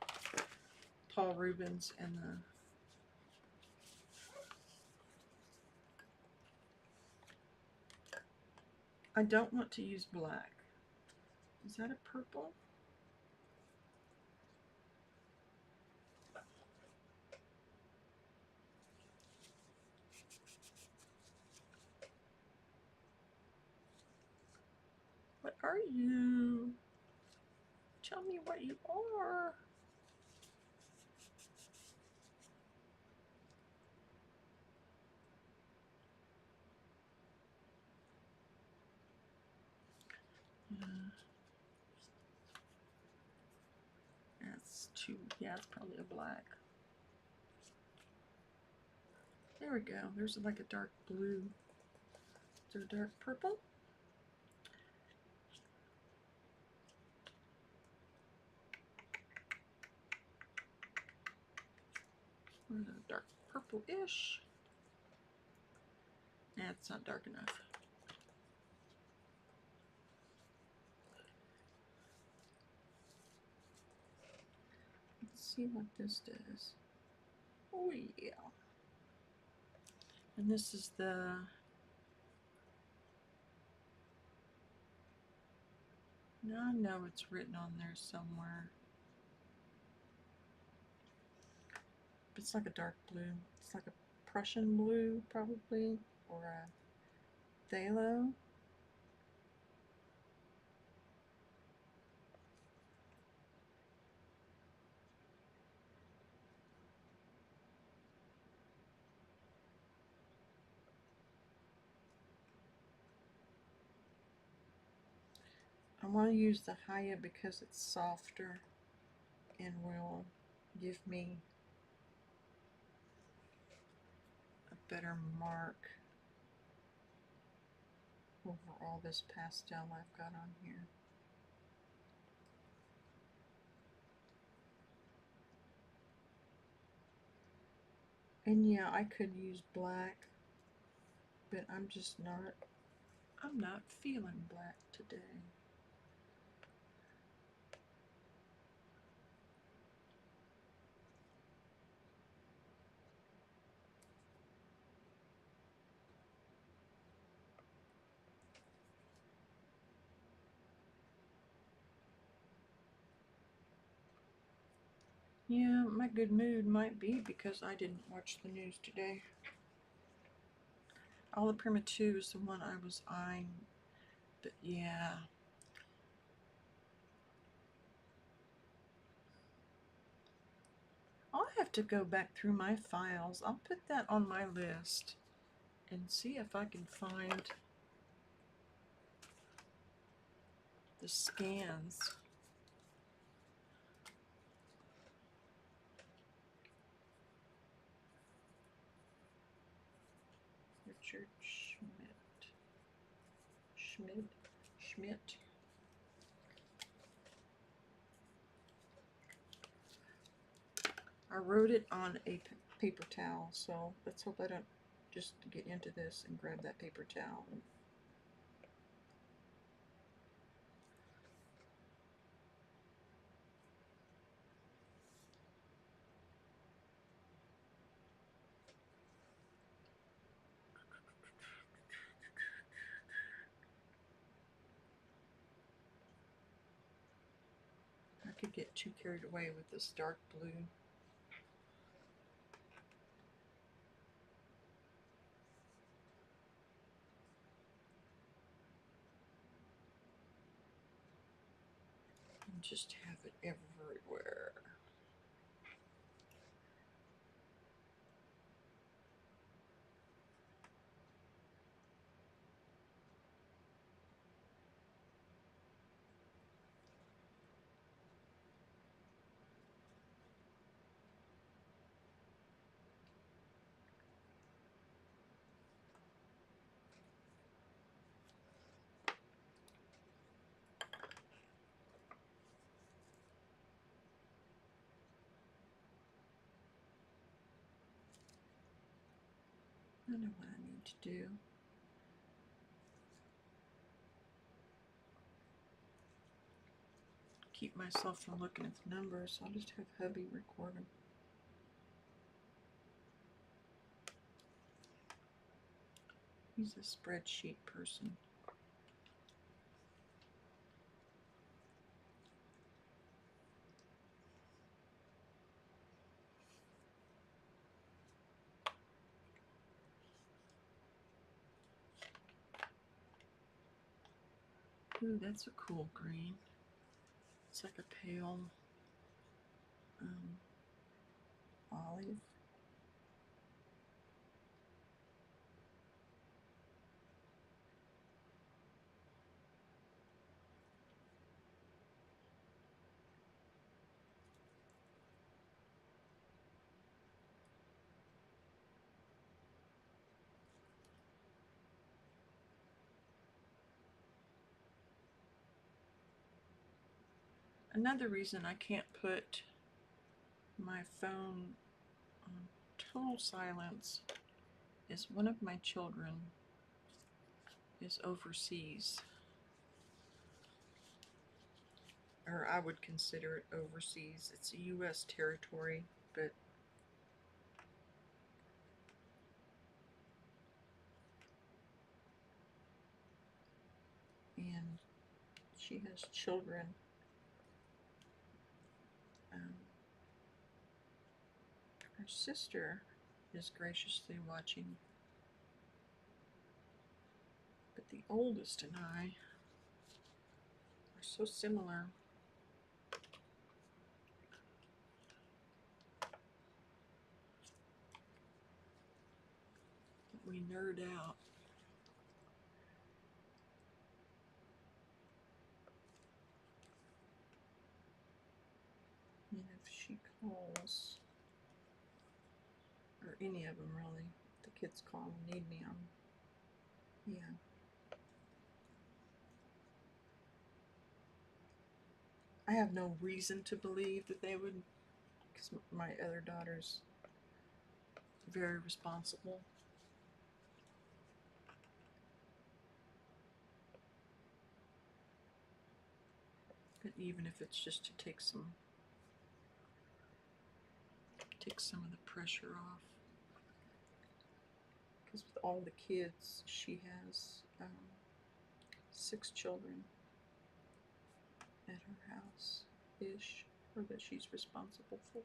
Paul Rubens and the I don't want to use black. Is that a purple? What are you? Tell me what you are. That's too, yeah, it's probably a black. There we go. There's like a dark blue. Is there a dark purple? Or a dark purple-ish? Nah, it's not dark enough. Let's see what this does. Oh yeah. And this is the now I know it's written on there somewhere. It's like a dark blue. It's like a Prussian blue, probably, or a phthalo. I want to use the Haya because it's softer and will give me a better mark over all this pastel I've got on here. And yeah, I could use black, but I'm not feeling black today. Yeah, my good mood might be because I didn't watch the news today. All the Prima 2 is the one I was eyeing, but yeah. I'll have to go back through my files. I'll put that on my list and see if I can find the scans. Richard Schmidt. I wrote it on a paper towel, so let's hope I don't just get into this and grab that paper towel. I could get too carried away with this dark blue. And just have it everywhere. I know what I need to do. Keep myself from looking at the numbers. I'll just have hubby record them. He's a spreadsheet person. Ooh, that's a cool green. It's like a pale olive. Another reason I can't put my phone on total silence is one of my children is overseas. Or I would consider it overseas. It's a U.S. territory, but and she has children. Her sister is graciously watching, but the oldest and I are so similar. That we nerd out. And if she calls, or any of them really, the kids call and need me, yeah. I have no reason to believe that they would, because my other daughters very responsible. But even if it's just to take some of the pressure off. Because with all the kids, she has 6 children at her house-ish, or that she's responsible for.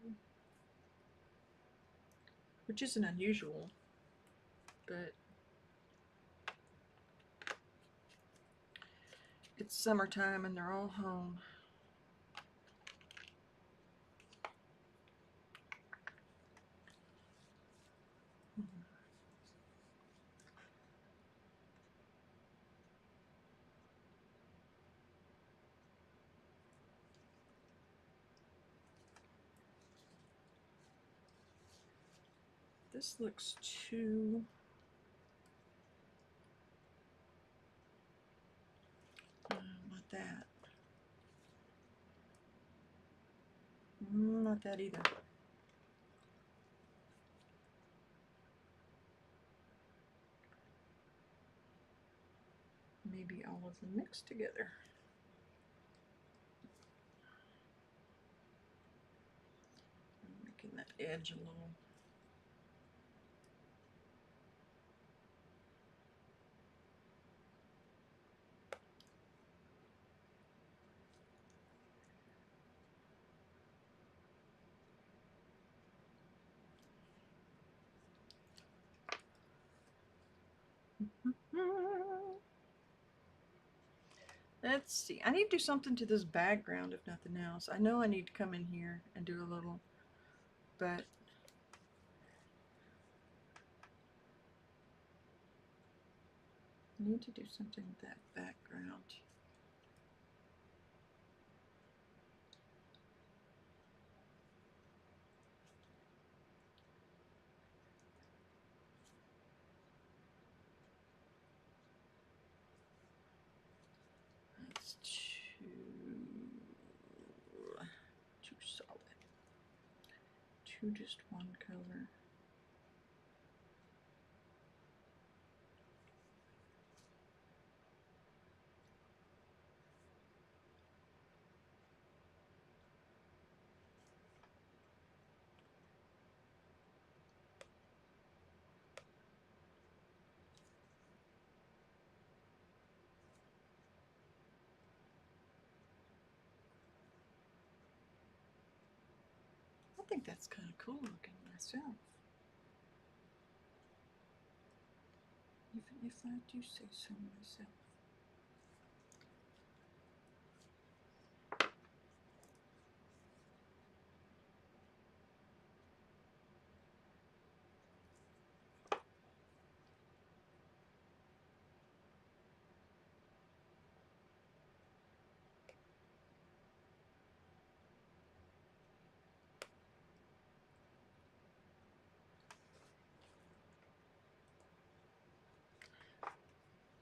Which isn't unusual, but it's summertime and they're all home. This looks too not that. Not that either. Maybe all of them mixed together. I'm making that edge a little. Let's see. I need to do something to this background, if nothing else. I know I need to come in here and do a little, but I need to do something with that background. That's too solid. Too just one color. I think that's kind of cool looking myself. Even if I do say so myself.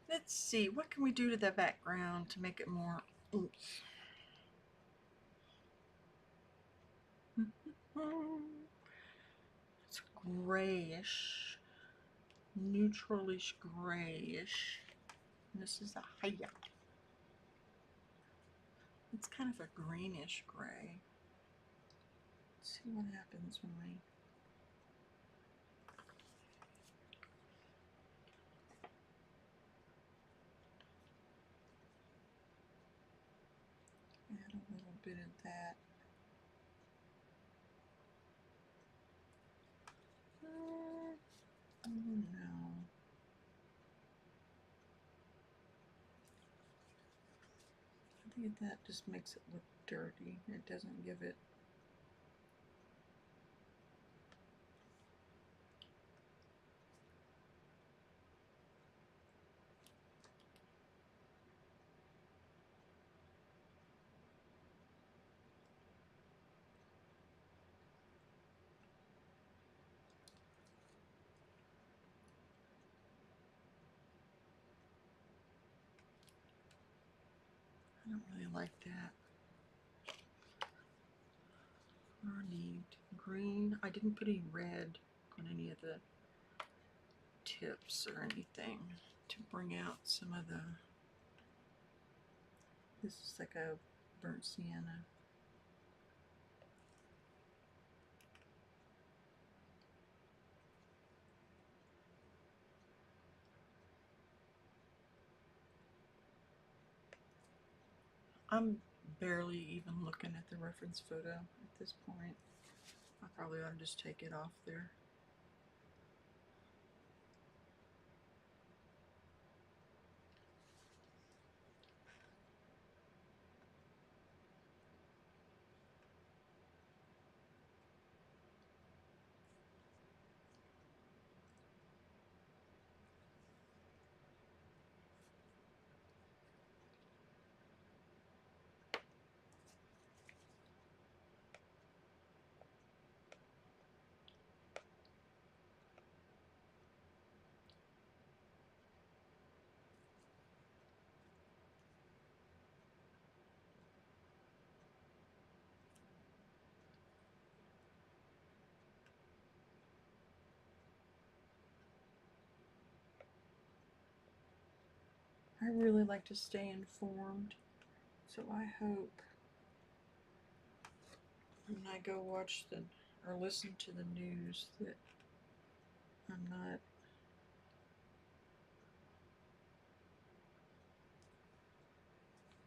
Let's see, what can we do to the background to make it more oops. It's grayish, neutralish grayish. And this is a hiya. It's kind of a greenish gray. Let's see what happens when we add a little bit of that. Oh no. I think that just makes it look dirty. It doesn't give it. I don't really like that. I need green. I didn't put any red on any of the tips or anything to bring out some of the, this is like a burnt sienna. I'm barely even looking at the reference photo at this point. I probably ought to just take it off there. I really like to stay informed, so I hope when I go watch the or listen to the news that I'm not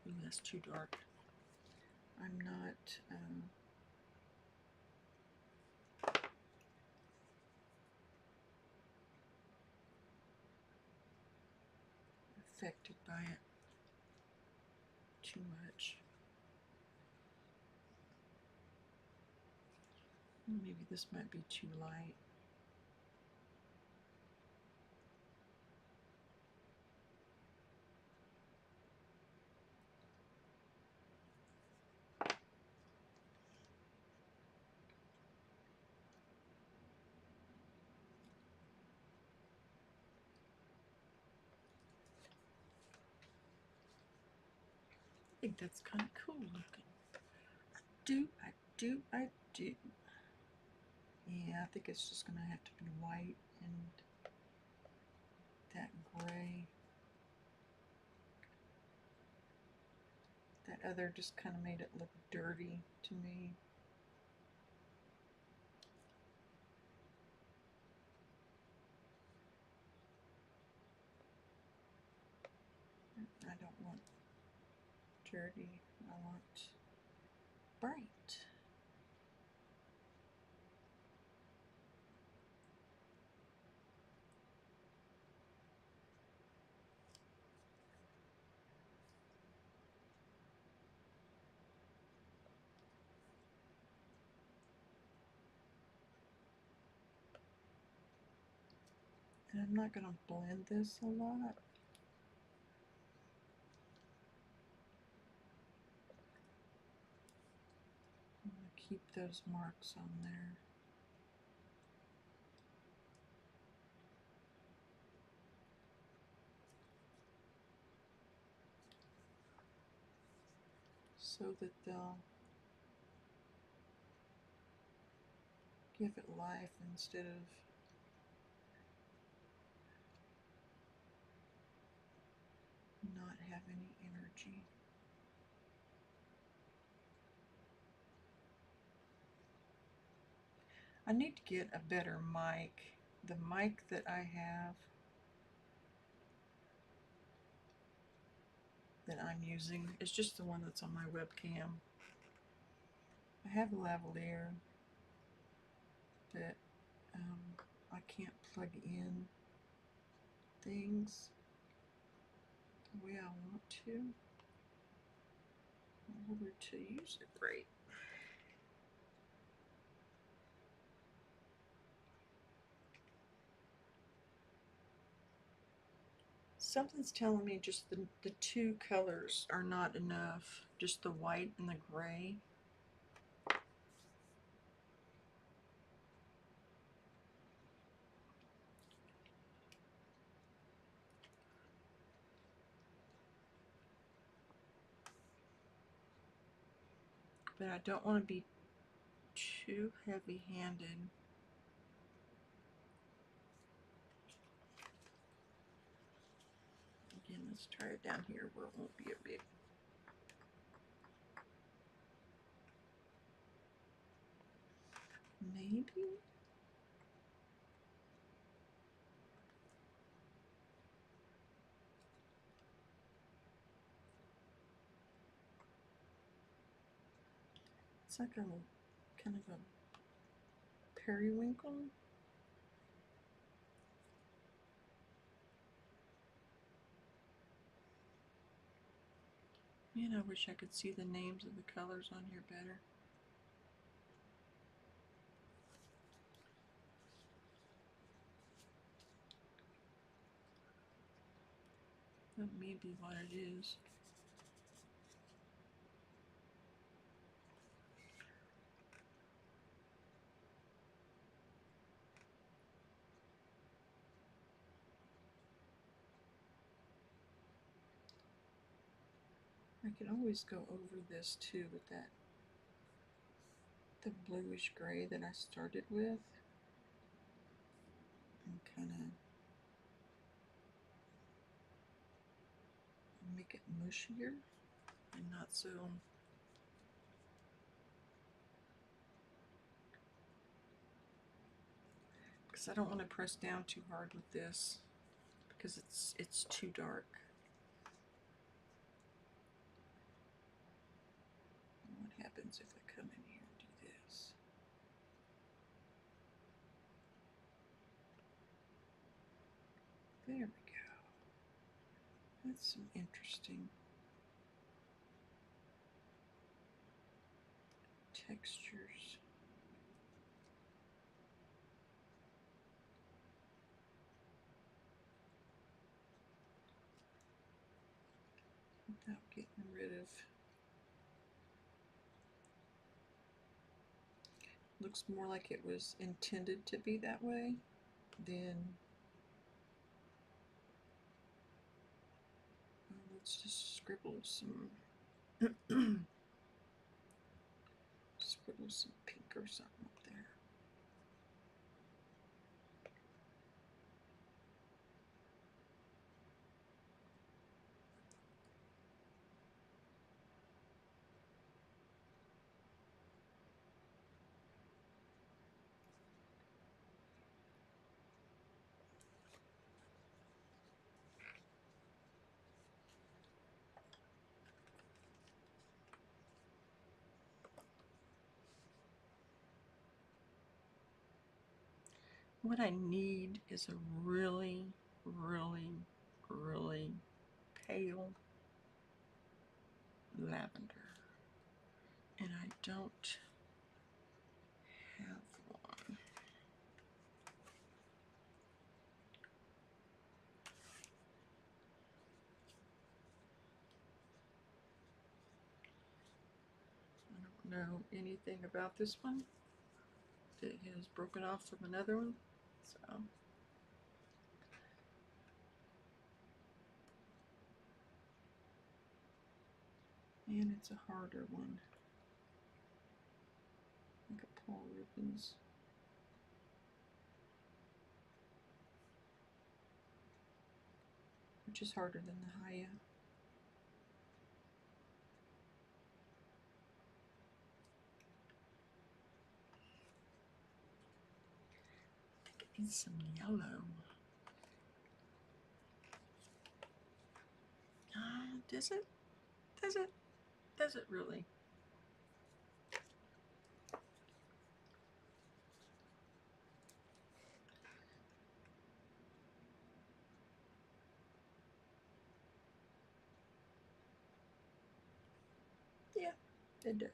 ooh, that's too dark. I'm not affected by it too much. Maybe this might be too light. I think that's kind of cool looking. I do. Yeah, I think it's just gonna have to be white and that gray. That other just kind of made it look dirty to me. I don't want dirty, I want bright. And I'm not going to blend this a lot. I'm going to keep those marks on there. So that they'll give it life instead of not have any energy. I need to get a better mic. The mic that I have, that I'm using, is just the one that's on my webcam. I have a lavalier, but I can't plug in things the way I want to in order to use it right. Something's telling me just the two colors are not enough, just the white and the gray. But I don't want to be too heavy-handed. Let's try it down here where it won't be a big. Maybe. It's like a kind of a periwinkle. Man, I wish I could see the names of the colors on here better. That may be what it is. I can always go over this too with that, the bluish gray that I started with, and kind of make it mushier and not so because I don't want to press down too hard with this because it's too dark. What happens if I come in here and do this? There we go. That's some interesting textures. Without getting rid of. Looks more like it was intended to be that way than. Let's just scribble some scribble some pink or something up there. What I need is a really, really, really pale lavender. And I don't have one. I don't know anything about this one. It has broken off from another one. So. And it's a harder one. Like a Paul Rubens. Which is harder than the Haya. I think it needs some yellow. Does it? Does it? Does it really? Yeah, it does.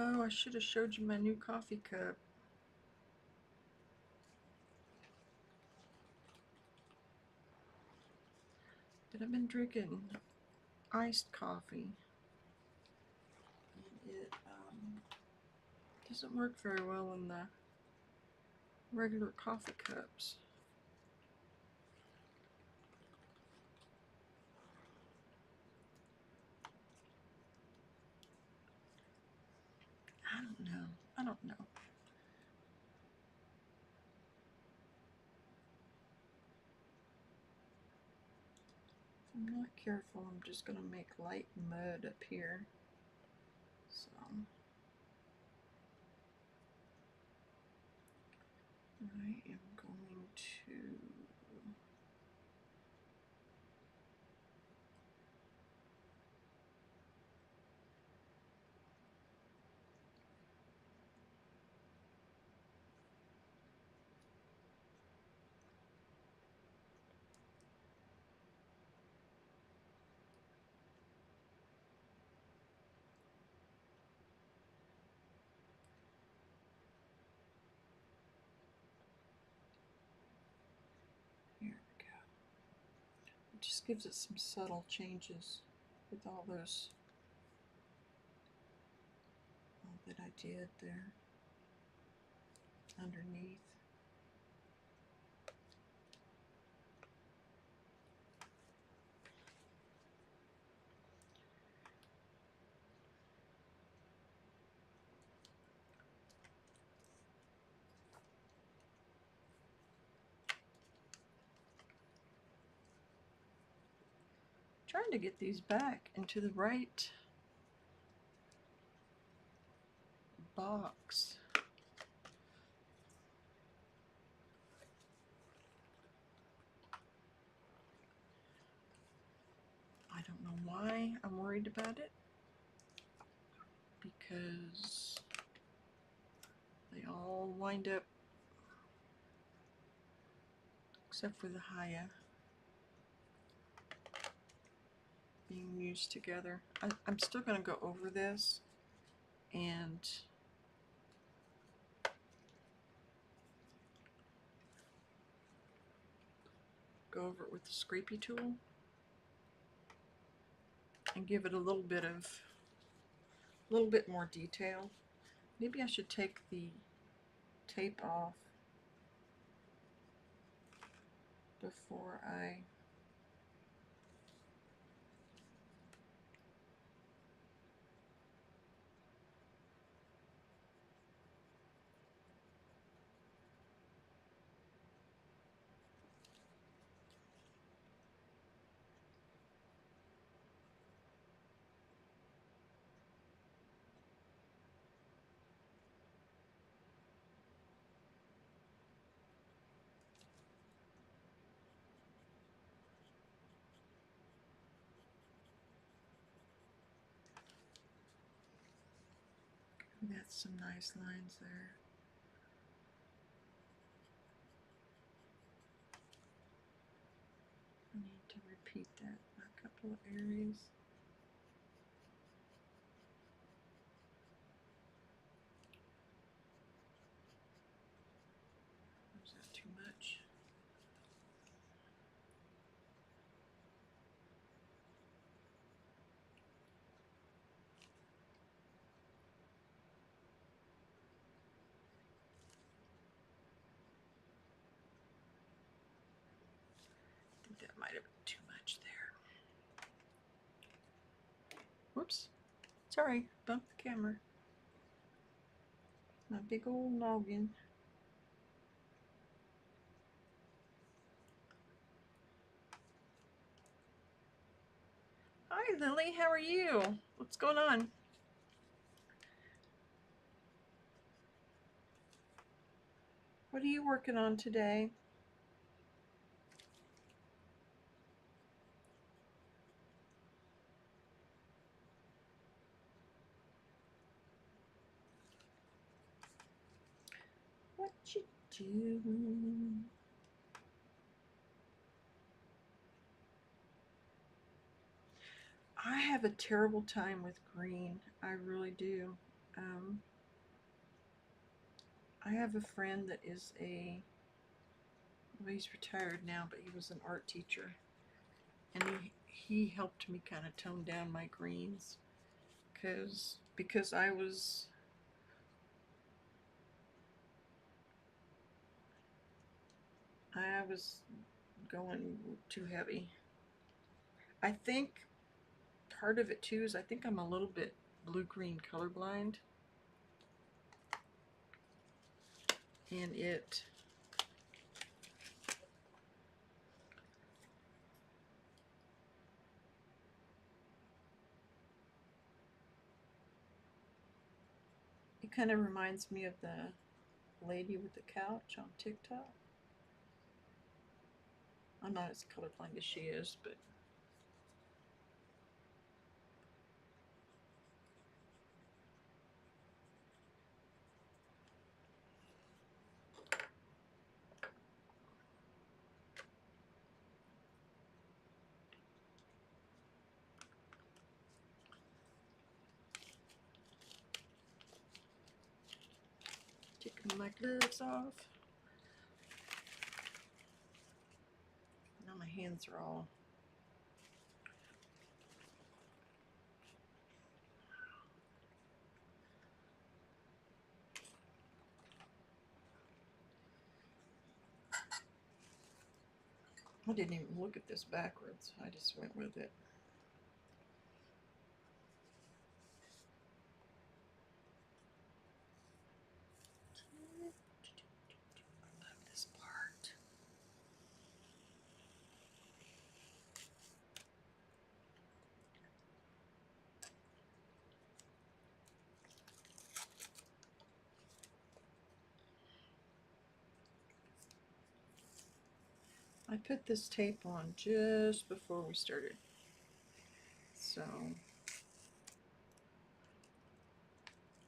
Oh, I should have showed you my new coffee cup. But I've been drinking iced coffee. And it doesn't work very well in the regular coffee cups. I don't know. I don't know. If I'm not careful, I'm just going to make light mud up here. So I am going to here we go. It just gives it some subtle changes with all those that I did there underneath. Trying to get these back into the right box. I don't know why I'm worried about it, because they all wind up, except for the Haya, being used together. I'm still going to go over this and go over it with the scrapey tool and give it a little bit more detail. Maybe I should take the tape off before I That's some nice lines there. I need to repeat that in a couple of areas. Is that too much? I think that might have been too much there. Whoops. Sorry, bumped the camera. My big old noggin. Hi Lily, how are you? What's going on? What are you working on today? What you do? I have a terrible time with green. I really do. Um, I have a friend that is well, he's retired now, but he was an art teacher, and he helped me kind of tone down my greens, because I was going too heavy. I think part of it too is I think I'm a little bit blue-green colorblind, and it kind of reminds me of the lady with the couch on TikTok. I'm not as colorblind as she is, but taking my gloves off. Now my hands are all I didn't even look at this backwards. I just went with it. I love this part. I put this tape on just before we started, so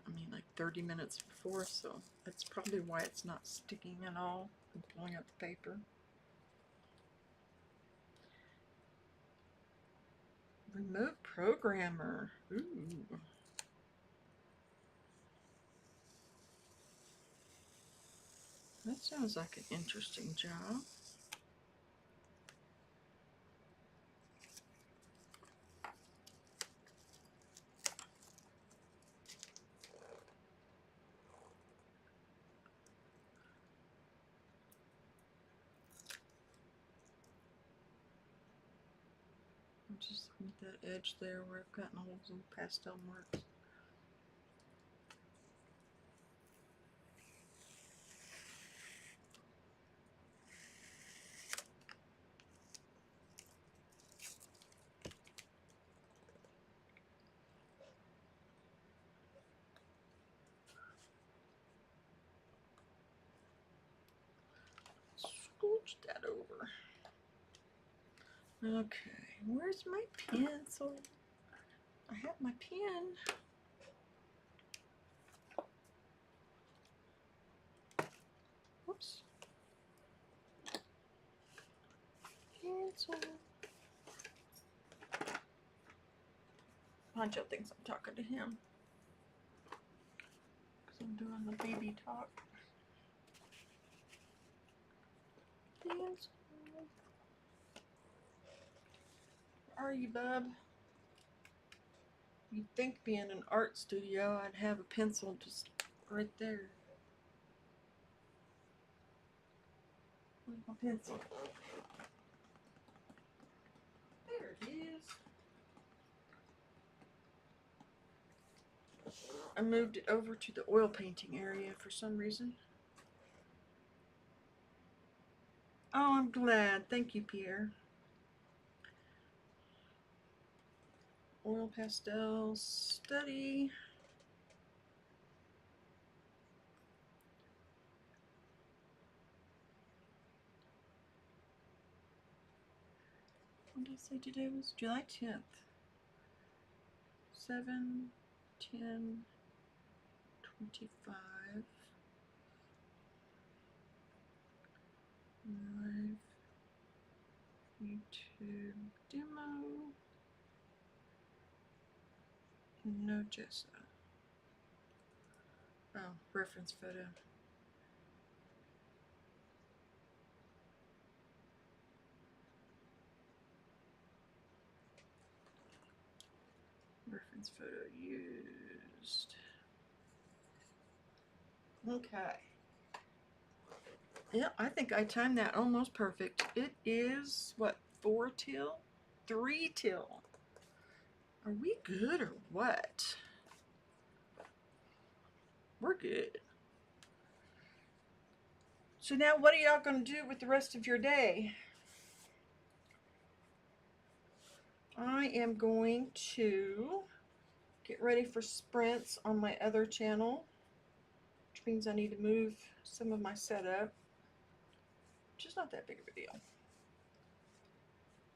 I mean like 30 minutes before, so that's probably why it's not sticking at all and pulling out the paper. Remote programmer. Ooh. That sounds like an interesting job. Just with that edge there where I've gotten all those little pastel marks. Scooch that over. Okay, where's my pencil? I have my pen. Whoops. Pencil. Poncho thinks I'm talking to him because I'm doing the baby talk. Pencil. Where are you, bub? You'd think being an art studio, I'd have a pencil just right there. Where's my pencil? There it is. I moved it over to the oil painting area for some reason. Oh, I'm glad. Thank you, Pierre. Oil pastels study. What did I say today was? July 10th. 7, 10, 25. Live YouTube demo. No Jessa. Oh, reference photo. Reference photo used. Okay. Yeah, I think I timed that almost perfect. It is, what, 4 till? 3 till. Are we good or what? We're good. So now what are y'all going to do with the rest of your day? I am going to get ready for sprints on my other channel, which means I need to move some of my setup, which is not that big of a deal.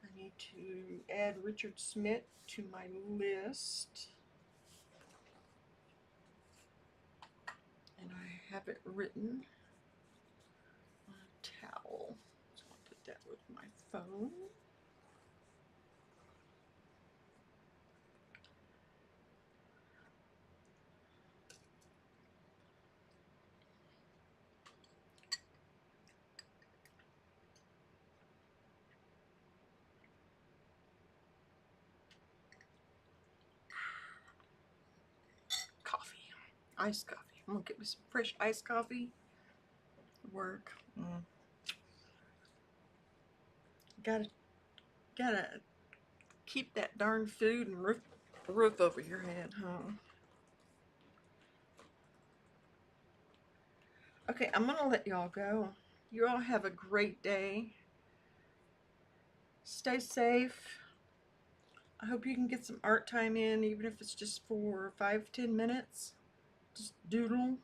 I need to add Richard Smith to my list. And I have it written on a towel. So I'll put that with my phone. Coffee. Iced coffee. I'm gonna get me some fresh iced coffee. Work. Gotta keep that darn food and roof over your head, huh? Okay, I'm gonna let y'all go. You all have a great day. Stay safe. I hope you can get some art time in, even if it's just for 5-10 minutes. Just doodle.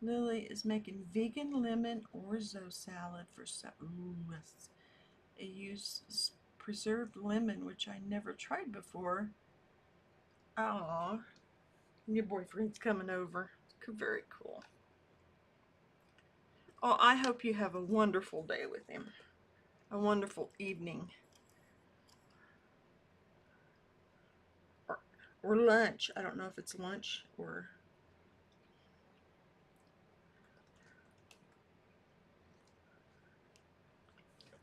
Lily is making vegan lemon orzo salad for ooh, it uses preserved lemon, which I never tried before. Aw, your boyfriend's coming over. Very cool. Oh, I hope you have a wonderful day with him. A wonderful evening. Or lunch. I don't know if it's lunch or...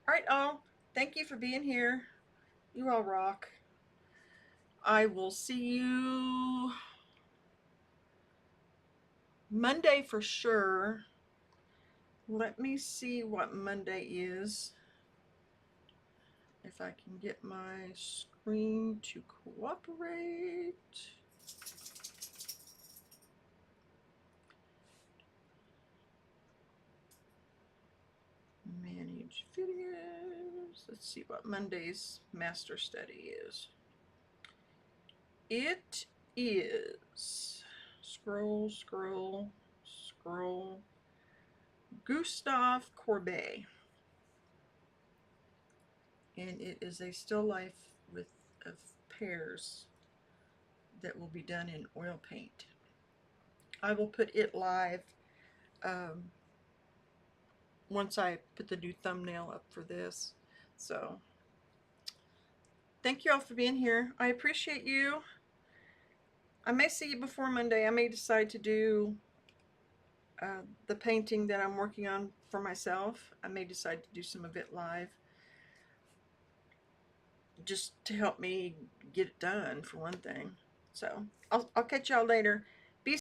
Alright, all. Thank you for being here. You all rock. I will see you Monday for sure. Let me see what Monday is. If I can get my screen to cooperate. Manage videos. Let's see what Monday's master study is. It is scroll, scroll, scroll. Gustave Courbet. And it is a still life of pears that will be done in oil paint. I will put it live once I put the new thumbnail up for this. So thank you all for being here. I appreciate you. I may see you before Monday. I may decide to do the painting that I'm working on for myself. I may decide to do some of it live, just to help me get it done, for one thing. So I'll catch y'all later.